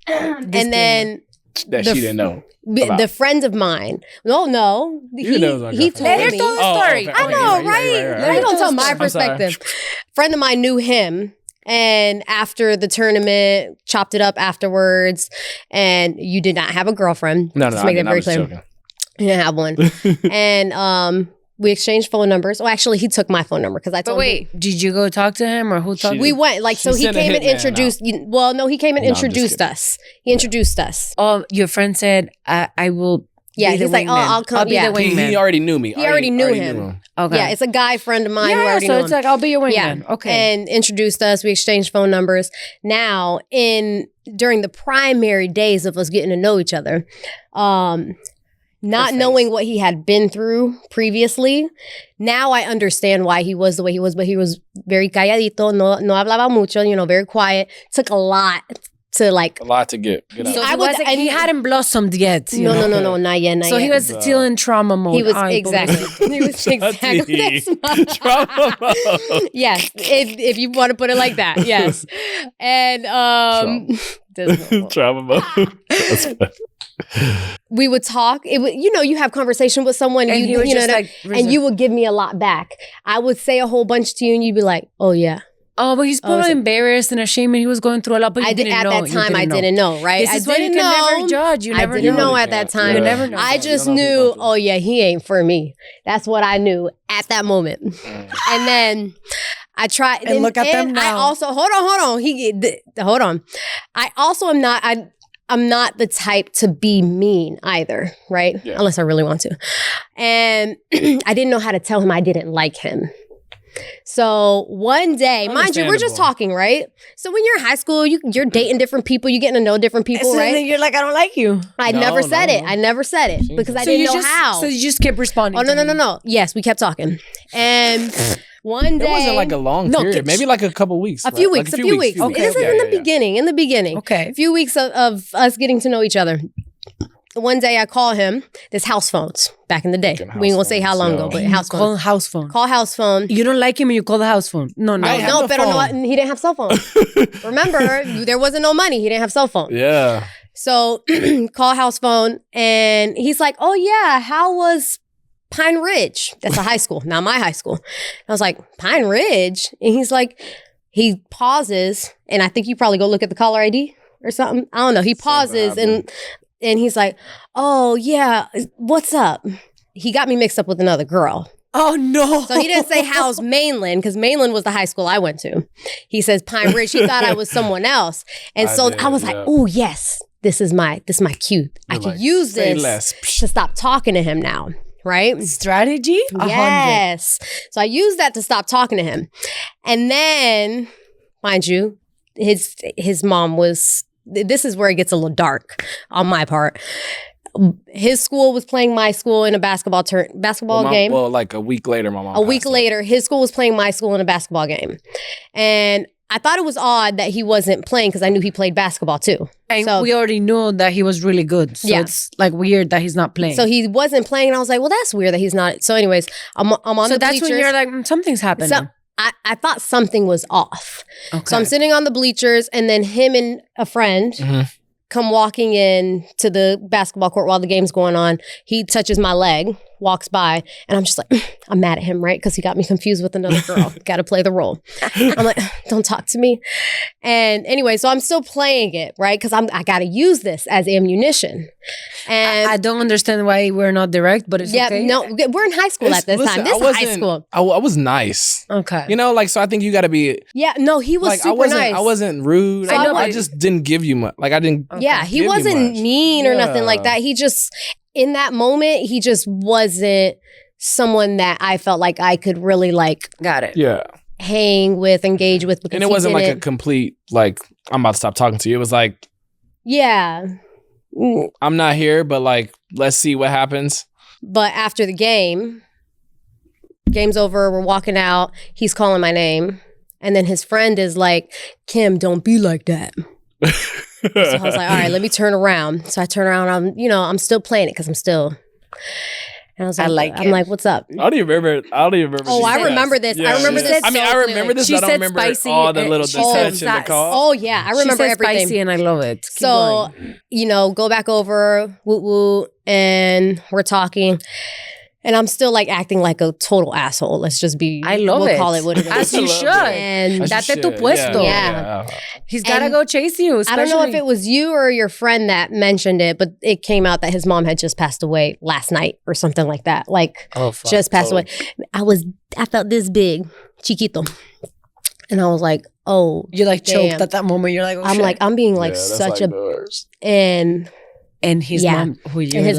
And then that she didn't know. The friend of mine. No. He told me. Let her tell the story. I know, right? Let me go tell my perspective. Friend of mine knew him. And after the tournament, chopped it up afterwards. And you did not have a girlfriend. No, Just make that very clear. Joking. You didn't have one. And we exchanged phone numbers. Oh, actually, he took my phone number because I told him. Did you go talk to him or who talked? We went so he came and introduced. Well, no, he came and introduced us. He introduced us. Oh, your friend said, "I will." Yeah, be the he's like, wingman. I'll come. I'll be the wingman. He already knew me. He already knew him. Okay. Yeah, it's a guy friend of mine who Yeah, already so knew it's him. like, I'll be your wingman. Yeah. Okay. And introduced us. We exchanged phone numbers. Now, during the primary days of us getting to know each other, not knowing what he had been through previously, now I understand why he was the way he was. But he was very calladito, no hablaba mucho, very quiet. Took a lot to like. A lot to get out. So he hadn't blossomed yet. No, not yet. So he was still in trauma mode. He was exactly. He was exactly. Trauma mode. Yes, if you want to put it like that, yes. And trauma mode. That's funny. We would talk. It would, you have conversation with someone, and you know, and you would give me a lot back. I would say a whole bunch to you, and you'd be like, "Oh yeah." Oh, but he's probably embarrassed and ashamed, and he was going through a lot. But I didn't know. At that time, I didn't know. Right? This is why you can never judge. You never I didn't know at that time. You never know. I just knew. Oh yeah, he ain't for me. That's what I knew at that moment. And then I tried. And look at them now. I also hold on. Hold on. I also am not. I'm not the type to be mean either, right? Yeah. Unless I really want to. And I didn't know how to tell him I didn't like him. So one day, mind you, we're just talking, right? So when you're in high school, you're dating different people, you're getting to know different people, right? Then you're like, I don't like you. I never said it because I didn't know how. So you just kept responding. Oh, no. Yes, we kept talking. And one day. It wasn't like a long period. Maybe like a couple weeks. A few weeks. Okay. This is in the beginning. Okay. A few weeks of us getting to know each other. One day I call him. There's house phones back in the day. We ain't gonna say how long ago, but house phone. Call house phone. Call house phone. You don't like him and you call the house phone. No, he didn't have cell phone. Remember, there wasn't no money. He didn't have cell phone. Yeah. So call house phone and he's like, oh yeah, how was Pine Ridge? That's a high school, not my high school. I was like, Pine Ridge? And he's like, he pauses and I think you probably go look at the caller ID or something. I don't know. He pauses and he's like, oh, yeah, what's up? He got me mixed up with another girl. Oh, no. So he didn't say how's Mainland, because Mainland was the high school I went to. He says Pine Ridge. He thought I was someone else. And I was like, oh, yes, this is my cue. I can use this to stop talking to him now. Right? Strategy? Yes. So I used that to stop talking to him. And then, mind you, his mom was... This is where it gets a little dark on my part. His school was playing my school in a basketball game. Well, like a week later, my mom. A week later, his school was playing my school in a basketball game. And I thought it was odd that he wasn't playing because I knew he played basketball too. And we already knew that he was really good. So it's like weird that he's not playing. So he wasn't playing. And I was like, well, that's weird that he's not. So anyways, I'm on the bleachers. So that's when you're like, something's happening. So, I thought something was off. Okay. So I'm sitting on the bleachers and then him and a friend come walking in to the basketball court while the game's going on. He touches my leg, walks by, and I'm just like, I'm mad at him, right? Because he got me confused with another girl. Got to play the role. I'm like, don't talk to me. And anyway, so I'm still playing it, right? Because I got to use this as ammunition. And I don't understand why we're not direct, but it's okay. No, we're in high school at this time. This is high school. I was nice. Okay. So I think you got to be. Yeah, no, he was super nice. I wasn't rude. So I just didn't give you much. Like I didn't. Yeah, he wasn't mean or nothing like that. He just, in that moment, he just wasn't someone that I felt like I could really Got it. Yeah. Hang with, engage with. And it wasn't like a complete, I'm about to stop talking to you. It was like. Yeah. I'm not here, but let's see what happens. But after the game's over, we're walking out. He's calling my name. And then his friend is like, Kim, don't be like that. So I was like, all right, let me turn around. So I turn around. I'm still playing it because I'm still. And I was like, I'm like, what's up? I don't even remember. Oh, I remember this. Yeah. I remember this. I mean, I remember this, but I don't remember spicy all the little she details said in the call. Oh yeah, I remember she said everything. Spicy, and I love it. Keep So going. go back over, woo woo, and we're talking. And I'm still like acting like a total asshole. Let's just be. I love we'll it. call it what it is. As you should. And As you Date tu should. puesto. Yeah. He's got to go chase you. I don't know if it was you or your friend that mentioned it, but it came out that his mom had just passed away last night or something like that. Like just passed away. I felt this big, chiquito. And I was like, oh. You like damn. choked at that moment. You're like, oh, I'm shit. like, I'm being like such a. And his mom,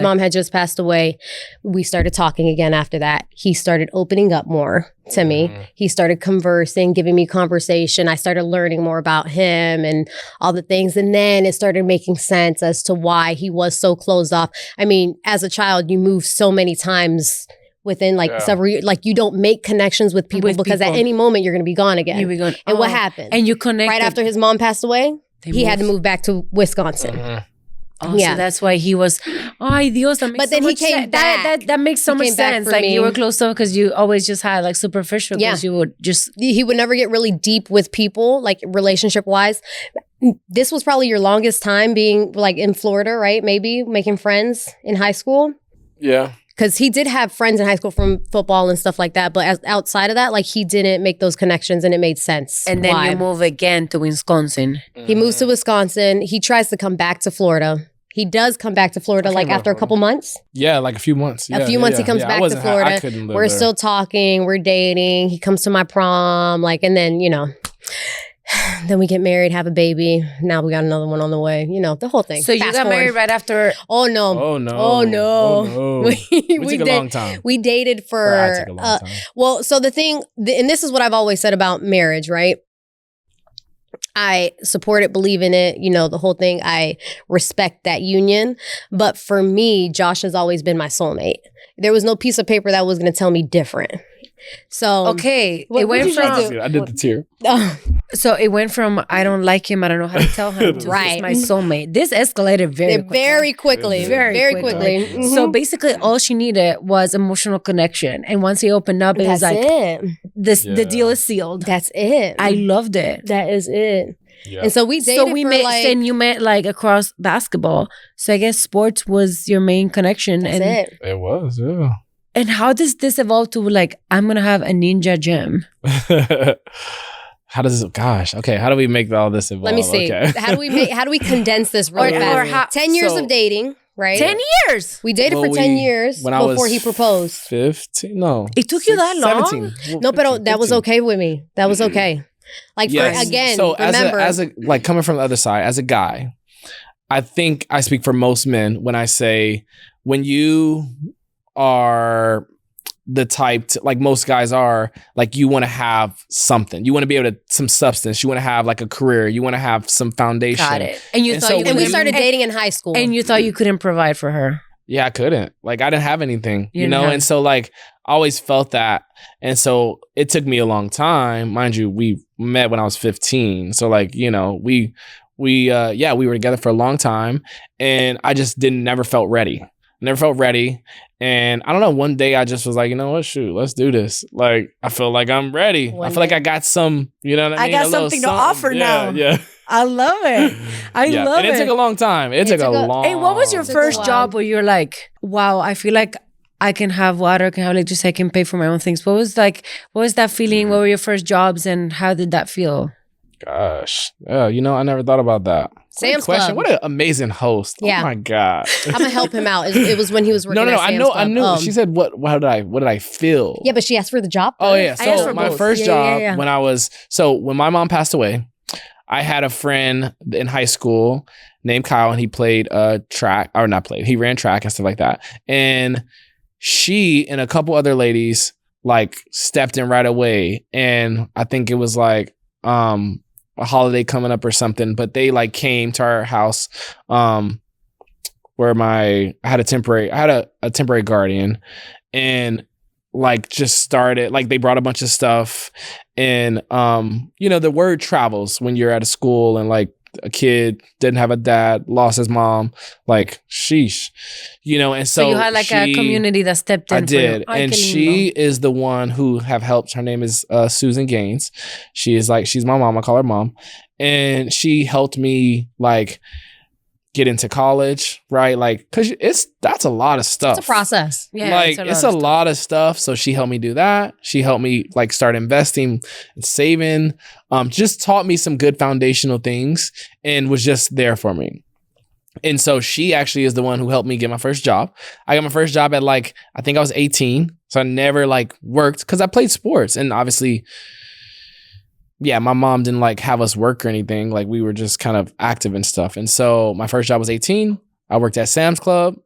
mom had just passed away. We started talking again after that. He started opening up more to me. He started conversing, giving me conversation. I started learning more about him and all the things. And then it started making sense as to why he was so closed off. I mean, as a child, you move so many times within several years. Like you don't make connections with people because at any moment you're going to be gone again. You'll be gone. And what happened? And you connected. Right after his mom passed away, he had to move back to Wisconsin. Oh, so that's why he was, ay Dios, that makes but then he came back. That makes so much sense. Like you were close to because you always just had like superficial because you would just. He would never get really deep with people, like relationship wise. This was probably your longest time being like in Florida, right? Maybe making friends in high school. Yeah. Because he did have friends in high school from football and stuff like that. But outside of that, like he didn't make those connections and it made sense. And then you move again to Wisconsin. He moves to Wisconsin. He tries to come back to Florida. He does come back to Florida like after a couple months. Yeah, like a few months. A few months he comes back to Florida. We're still talking. We're dating. He comes to my prom. And then, then we get married, have a baby. Now we got another one on the way. The whole thing. So you got married right after. Oh, no. Oh, no. Oh, no. We took a long time. We dated for. I took a long time. Well, so the thing, and this is what I've always said about marriage, right? I support it, believe in it, the whole thing. I respect that union. But for me, Josh has always been my soulmate. There was no piece of paper that was going to tell me different. So okay, it went from I did the tear. So it went from I don't like him, I don't know how to tell him to right. He's my soulmate. This escalated very quickly. Very quickly. Mm-hmm. So basically, all she needed was emotional connection, and once he opened up, it was like the deal is sealed. That's it. I loved it. That is it. Yeah. And so we dated. So we met, and you met like across basketball. So I guess sports was your main connection. That's it. It was, yeah. And how does this evolve to like, I'm going to have a ninja gym? How do we make all this evolve? Let me see. Okay. How do we condense this really fast? 10 years of dating, right? 10 years? We dated for 10 years before he proposed. 15? No. It took you that long? 17. No, but that was okay with me. That was okay. Like, so remember. as a like coming from the other side, as a guy, I think I speak for most men when I say, when you are the type to, like most guys are, like you want to have something. You want to be able to, some substance. You want to have like a career. You want to have some foundation. Got it. And we started dating in high school. And you thought you couldn't provide for her. Yeah, I couldn't. Like I didn't have anything, And so like I always felt that. And so it took me a long time. Mind you, we met when I was 15. So like, we were together for a long time and I just never felt ready. And I don't know, one day I just was like, you know what, shoot, let's do this. Like, I feel like I'm ready. I feel like I got some, you know what I mean? I got something to offer now. Yeah. I love it. I love it. And it took a long time. It took a long time. Hey, what was your first job where you're like, wow, I feel like I can have water, I can have electricity, I can pay for my own things. What was that feeling? What were your first jobs and how did that feel? Gosh. Yeah, I never thought about that. Sam's Club. What an amazing host. Yeah. Oh my God. I'm gonna help him out. It was when he was working at Sam's Club. I knew. She said, what did I feel? Yeah, but she asked for the job. Oh yeah. So my first job when my mom passed away, I had a friend in high school named Kyle and he played he ran track and stuff like that. And she and a couple other ladies like stepped in right away. And I think it was like a holiday coming up or something, but they like came to our house where I had a temporary guardian, and like just started, like they brought a bunch of stuff, and the word travels when you're at a school, and like a kid didn't have a dad, lost his mom, like sheesh, and so you had like a community that stepped in. I did, and she is the one who have helped. Her name is Susan Gaines. She's my mom. I call her mom, and she helped me like get into college, right? Like, cause that's a lot of stuff. It's a process. Yeah, like it's a lot of stuff. So she helped me do that. She helped me like start investing and saving. Just taught me some good foundational things and was just there for me. And so she actually is the one who helped me get my first job. I got my first job at like, I think I was 18. So I never like worked because I played sports, and obviously, yeah, my mom didn't like have us work or anything. Like we were just kind of active and stuff. And so my first job was 18. I worked at Sam's Club.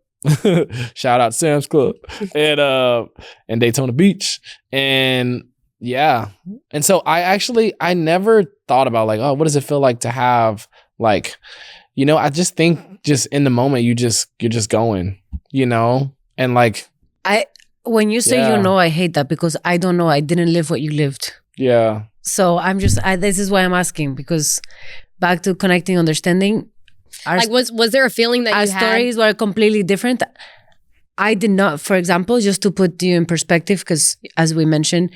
Shout out Sam's Club. And in Daytona Beach. And yeah. And so I never thought about like, oh, what does it feel like to have like, I just think just in the moment you're just going, and like when you say I hate that because I don't know. I didn't live what you lived. Yeah. So I'm just, this is why I'm asking, because back to connecting, understanding. Was there a feeling that our stories were completely different? I did not, for example, just to put you in perspective, because as we mentioned,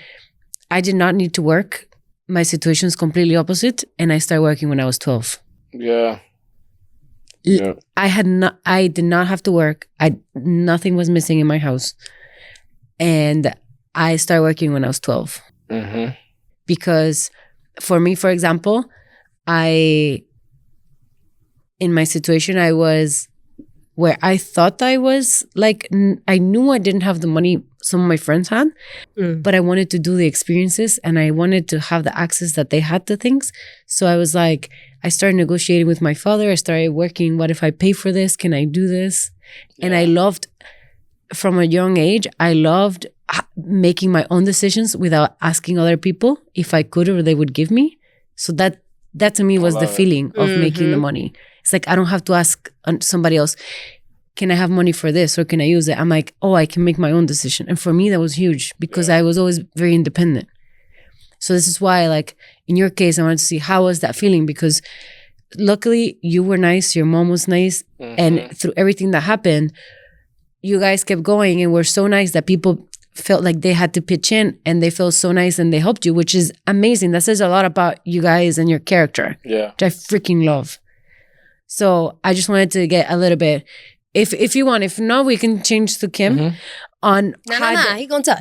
I did not need to work. My situation is completely opposite, and I started working when I was 12. Yeah. Yeah. I did not have to work. Nothing was missing in my house. And I started working when I was 12. Mm-hmm. Because for me, for example, in my situation, I was where I thought I was like, I knew I didn't have the money some of my friends had, but I wanted to do the experiences and I wanted to have the access that they had to things. So I was like, I started negotiating with my father. I started working, what if I pay for this? Can I do this? Yeah. And I loved, from a young age, I loved making my own decisions without asking other people if I could or they would give me. So that to me was the feeling of making the money. It's like, I don't have to ask somebody else, can I have money for this or can I use it? I'm like, oh, I can make my own decision. And for me, that was huge because I was always very independent. So this is why, like, in your case, I wanted to see how was that feeling, because luckily you were nice, your mom was nice, and through everything that happened, you guys kept going and were so nice that people felt like they had to pitch in and they felt so nice and they helped you, which is amazing. That says a lot about you guys and your character, which I freaking love. So I just wanted to get a little bit, if you want, if not, we can change to Kim on he gonna tell.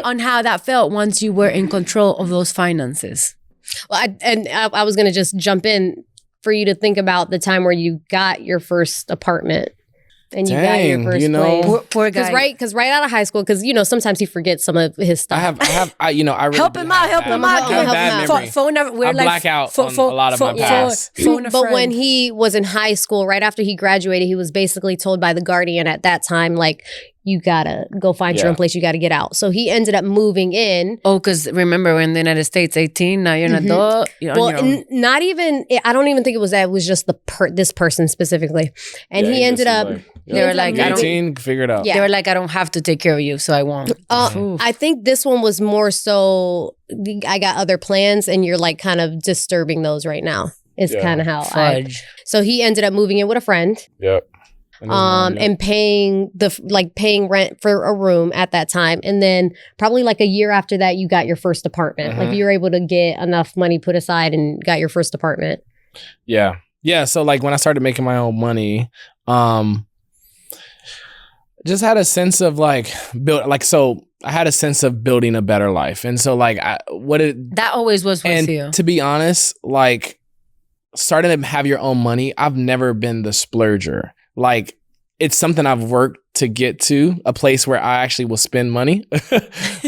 on how that felt once you were in control of those finances. Well, I was gonna just jump in for you to think about the time where you got your first apartment. And you got your first place. Poor guy. Because right out of high school, because, sometimes he forgets some of his stuff. I really help him out. Phone number. I black out on a lot of my past. But when he was in high school, right after he graduated, he was basically told by the guardian at that time, like, you gotta go find your own place. You gotta get out. So he ended up moving in. Oh, because remember, we're in the United States, 18. Now you're an adult. Not even. I don't even think it was that. It was just this person specifically, and he ended up. They were like, 18, figure it out. Yeah. They were like, I don't have to take care of you, so I won't. I think this one was more so, I got other plans, and you're like kind of disturbing those right now. Is kind of how So he ended up moving in with a friend. Yep. And paying rent for a room at that time. And then probably like a year after that, you got your first apartment. Like you were able to get enough money put aside and got your first apartment. Yeah. Yeah. So like when I started making my own money, just had a sense of I had a sense of building a better life. And so like that always was with you. To be honest, like starting to have your own money, I've never been the splurger. Like it's something I've worked to get to, a place where I actually will spend money.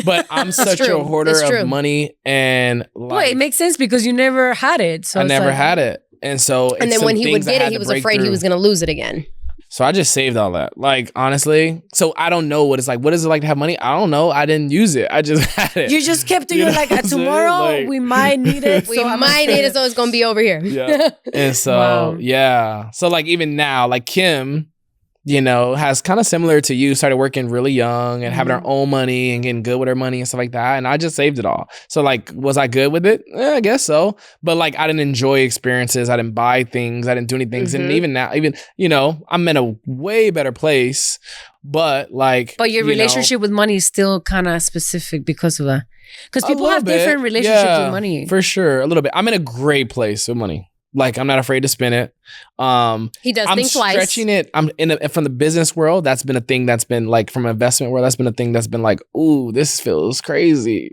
But I'm such a hoarder of money, and like, it makes sense because you never had it. So I never had it. And so and then when he would get it, he was afraid he was going to lose it again. So I just saved all that. Like, honestly. So I don't know what it's like. What is it like to have money? I don't know. I didn't use it. I just had it. You just kept it. You're like, tomorrow we might need it. We might need it, so it's going to be over here. Yeah. And so, yeah. So like even now, like Kim, you know, has kind of similar to you, started working really young and having our own money and getting good with our money and stuff like that. And I just saved it all. So like, was I good with it? I guess so. But like, I didn't enjoy experiences. I didn't buy things. I didn't do anything. And even now, you know, I'm in a way better place. But like, but your relationship with money is still kind of specific because of that. Because people have different relationships with money. For sure. A little bit. I'm in a great place with money. Like, I'm not afraid to spend it. He does think twice. I'm stretching it. From the business world, that's been a thing that's been like, from investment world, that's been a thing that's been like, ooh, this feels crazy.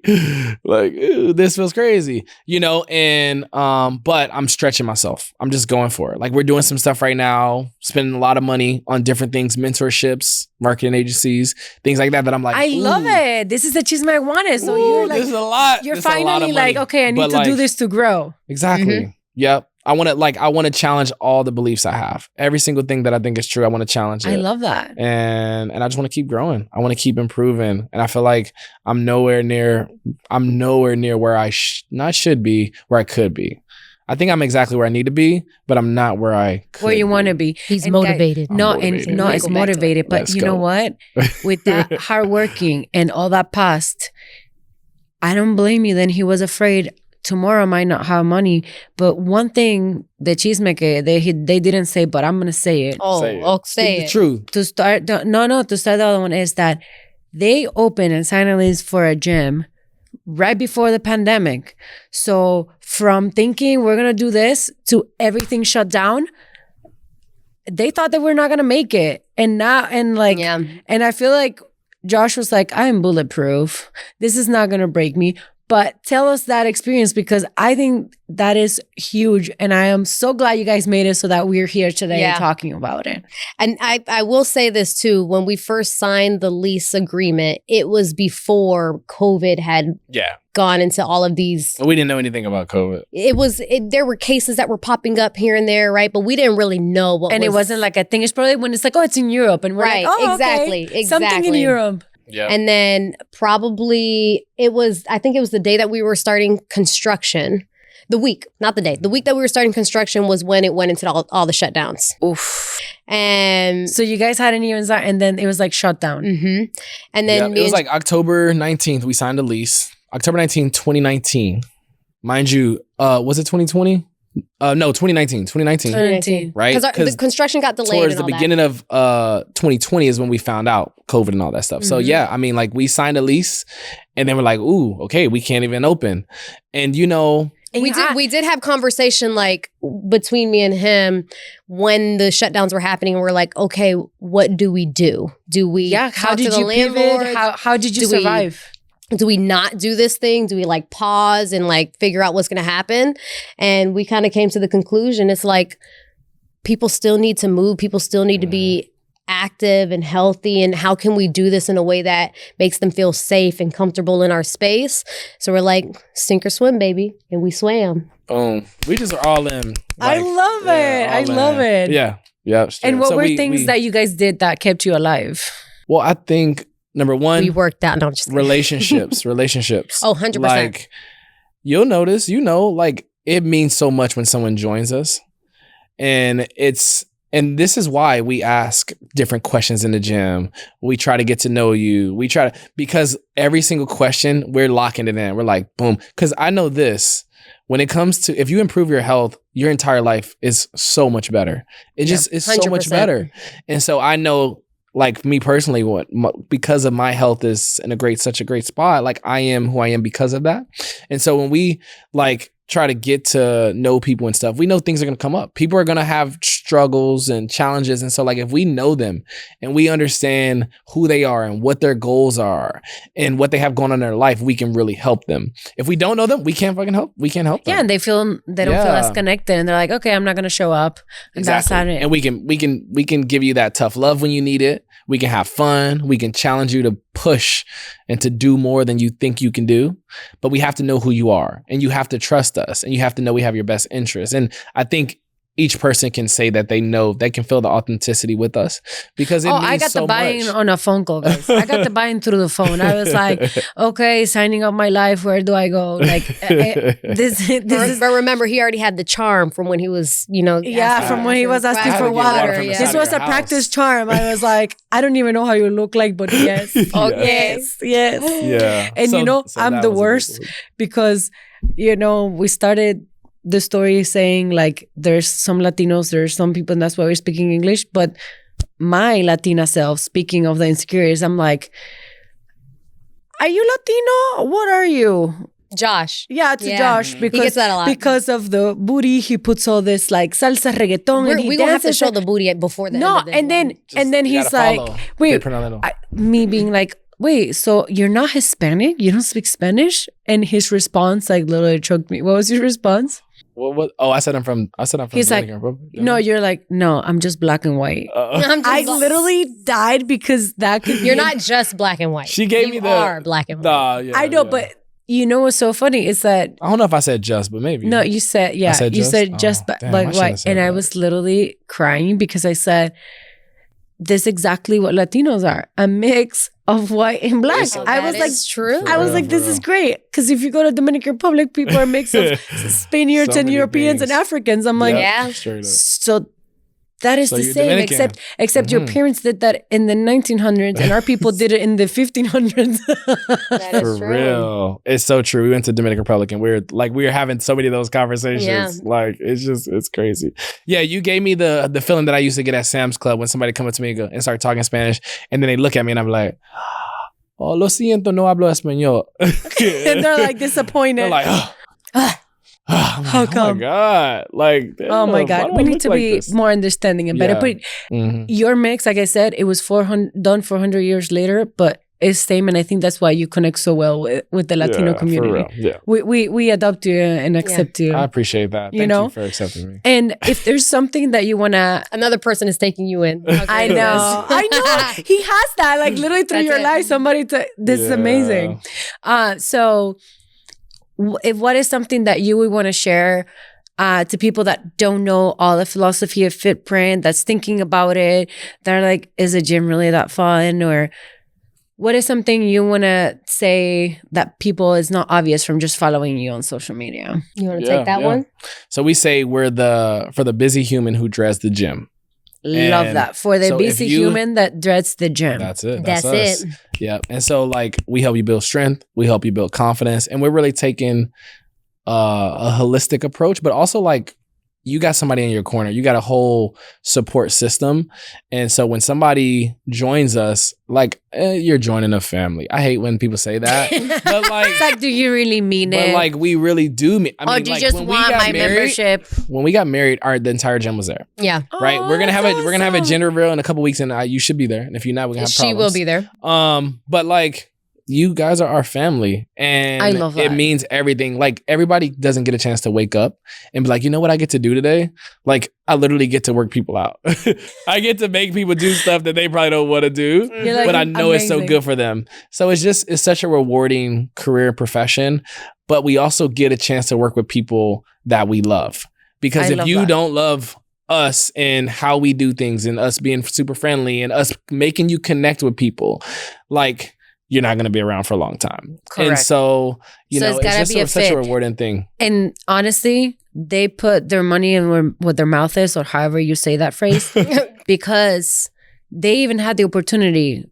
Like, ooh, this feels crazy. You know, and but I'm stretching myself. I'm just going for it. Like, we're doing some stuff right now, spending a lot of money on different things, mentorships, marketing agencies, things like that I'm like, I love it. This is the chisme I wanted. So you're like, this is a lot. You're finally like, okay, I need to do this to grow. Exactly. Yep. I want to challenge all the beliefs I have. Every single thing that I think is true, I want to challenge it. I love that. And I just want to keep growing. I want to keep improving. And I feel like I'm nowhere near where I not should be, where I could be. I think I'm exactly where I need to be, but I'm not where I could where you want to be. He's motivated. It's motivated. But you know what? With that hardworking and all that past, I don't blame you. Then he was afraid tomorrow I might not have money. But one thing, the chisme que they didn't say, but I'm gonna say it. Say it. The truth. To start the other one is that they opened and signed a lease for a gym right before the pandemic. So from thinking we're gonna do this to everything shut down, they thought that we're not gonna make it. And I feel like Josh was like, I'm bulletproof. This is not gonna break me. But tell us that experience, because I think that is huge. And I am so glad you guys made it so that we're here today talking about it. And I will say this too. When we first signed the lease agreement, it was before COVID had gone into all of these. We didn't know anything about COVID. There were cases that were popping up here and there, right? But we didn't really know what it wasn't like a thing. It's probably when it's like, oh, it's in Europe. And we're like, oh, exactly. Something in Europe. Yeah. And then probably I think it was the day that we were starting construction. The week, not the day. The week that we were starting construction was when it went into all the shutdowns. Oof. And so you guys hadn't even started, and then it was like shut down. Mm-hmm. And then it was like October 19th, we signed a lease. October 19th, 2019. Mind you, was it 2020? No, 2019. 2019. Right? Because the construction got delayed. Towards the beginning of 2020 is when we found out COVID and all that stuff. So yeah, I mean, like, we signed a lease and then we're like, ooh, okay, we can't even open. And you know, we did have conversation like between me and him when the shutdowns were happening. We're like, okay, what do we do? Do we how did you pivot? How did you survive? Do we not do this thing? Do we like pause and like figure out what's going to happen? And we kind of came to the conclusion, it's like people still need to move. People still need to be active and healthy. And how can we do this in a way that makes them feel safe and comfortable in our space? So we're like, sink or swim, baby. And we swam. Boom. We just are all in. I love it. I love it. Yeah. Yeah. And what were things that you guys did that kept you alive? Well, I think number one, we worked out. No, I'm just kidding. relationships. Oh, 100%. Like, you'll notice, like, it means so much when someone joins us. And this is why we ask different questions in the gym. We try to get to know you. Because every single question, we're locking it in. We're like, boom. Because I know this, when it comes to, if you improve your health, your entire life is so much better. It just is so much better. And so I know, like, me personally, because of my health is in such a great spot, like, I am who I am because of that. And so when we like try to get to know people and stuff, we know things are going to come up. People are going to have struggles and challenges. And so, like, if we know them and we understand who they are and what their goals are and what they have going on in their life, we can really help them. If we don't know them, we can't fucking help. We can't help them. Yeah, and they don't feel as connected, and they're like, okay, I'm not going to show up. Exactly. And we can give you that tough love when you need it. We can have fun. We can challenge you to push and to do more than you think you can do. But we have to know who you are, and you have to trust us, and you have to know we have your best interests. And I think each person can say that they know they can feel the authenticity with us because it means I got so the buy-in much. on a phone call, guys. I got the buy-in through the phone. I was like, okay, signing up my life. Where do I go? Like this is. But remember, he already had the charm from when he was, Yeah, from when he was asking for water. This was a practice charm. I was like, I don't even know how you look like, but yes. Oh, yes. Yeah. And so I'm the worst because, we started the story saying like there's some Latinos, there's some people, and that's why we're speaking English. But my Latina self, speaking of the insecurities, I'm like, are you Latino? What are you? Josh. Yeah, Josh. Because he gets that a lot. Because of the booty, he puts all this like salsa reggaeton. We're going to have to show the booty before the end of the day. And then he's like, wait, me being like, wait, so you're not Hispanic? You don't speak Spanish? And his response like literally choked me. What was your response? What? Oh, I said I'm from. He's like, no, you're like, no, I'm just black and white. I literally died because that could. You're not just black and white. She gave me You are black and white. I know, but you know what's so funny is that I don't know if I said just, but maybe. No, you said you said just black white, and I was literally crying because I said, this is exactly what Latinos are, a mix of white and black. I was like, true. I was like, this is great. Because if you go to Dominican Republic, people are a mix of Spaniards and Europeans and Africans. I'm like, so that is the same, Dominican. except your parents did that in the 1900s and our people did it in the 1500s. That is For true. real. It's so true. We went to Dominican Republic and we were having so many of those conversations. Yeah. Like, it's crazy. Yeah, you gave me the feeling that I used to get at Sam's Club when somebody come up to me and start talking Spanish and then they look at me and I'm like, oh, lo siento, no hablo español. And they're like disappointed. They're like, how come? Oh my God. Like, oh my God. We need to be more understanding and better. But your mix, like I said, it was done 400 years later, but it's same. And I think that's why you connect so well with the Latino community. Yeah. We adopt you and accept you. I appreciate that. Thank you for accepting me. And if there's something that you want to... Another person is taking you in. I know. He has that. Like literally through your life, somebody... This is amazing. So... what is something that you would want to share to people that don't know all the philosophy of FitPrint, that's thinking about it, they're like, is the gym really that fun? Or what is something you want to say that people is not obvious from just following you on social media? You want to take that one? So we say we're for the busy human who dreads the gym. Love that. For the busy human that dreads the gym. That's it. That's it. Yeah. And so like we help you build strength, we help you build confidence, and we're really taking a holistic approach, but also like you got somebody in your corner. You got a whole support system. And so when somebody joins us, like you're joining a family. I hate when people say that. But like, it's like, do you really mean it? But like we really do mean do you just want my membership? When we got married, the entire gym was there. Yeah. Right. We're gonna have a gender reveal in a couple weeks and you should be there. And if you're not, we're gonna have problems. She will be there. But like you guys are our family and I love that. It means everything. Like everybody doesn't get a chance to wake up and be like, you know what I get to do today? Like I literally get to work people out. I get to make people do stuff that they probably don't want to do, but I know it's so good for them. So it's such a rewarding career and profession, but we also get a chance to work with people that we love. Because if you don't love us and how we do things and us being super friendly and us making you connect with people, like you're not going to be around for a long time. Correct. And so, it's just such a rewarding thing. And honestly, they put their money in what their mouth is, or however you say that phrase, because they even had the opportunity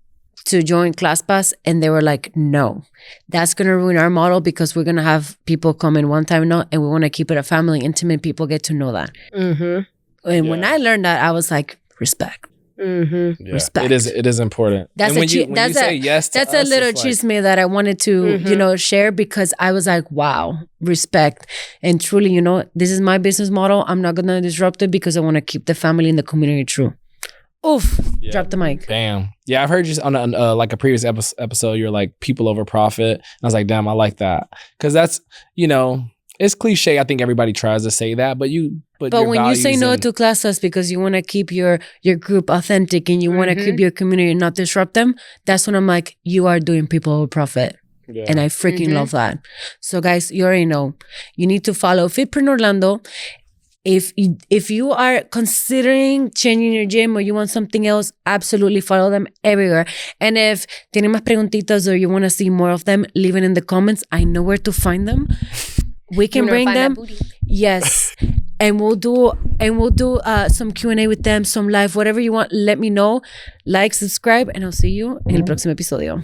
to join ClassPass and they were like, no, that's going to ruin our model because we're going to have people come in one time now and we want to keep it a family, intimate, people get to know that. Mm-hmm. And when I learned that, I was like, respect. Mm-hmm. Yeah. Respect. It is important. That's and when you say yes to that's us, a little chisme that I wanted to share because I was like, wow, respect. And truly, this is my business model. I'm not gonna disrupt it because I want to keep the family and the community true. Oof. Yeah. Drop the mic. Damn. Yeah, I've heard you on a previous episode. You're like people over profit. And I was like, damn, I like that because that's it's cliche. I think everybody tries to say that, but when you say no to classes because you want to keep your group authentic and you want to keep your community and not disrupt them, that's when I'm like, you are doing people over profit. Yeah. And I freaking love that. So guys, you already know. You need to follow FitPrint Orlando. If you are considering changing your gym or you want something else, absolutely follow them everywhere. And if tienen más preguntitas or you want to see more of them, leave it in the comments. I know where to find them. We can bring them. Yes. And we'll do some Q&A with them, some live, whatever you want. Let me know. Like, subscribe, and I'll see you en el próximo episodio.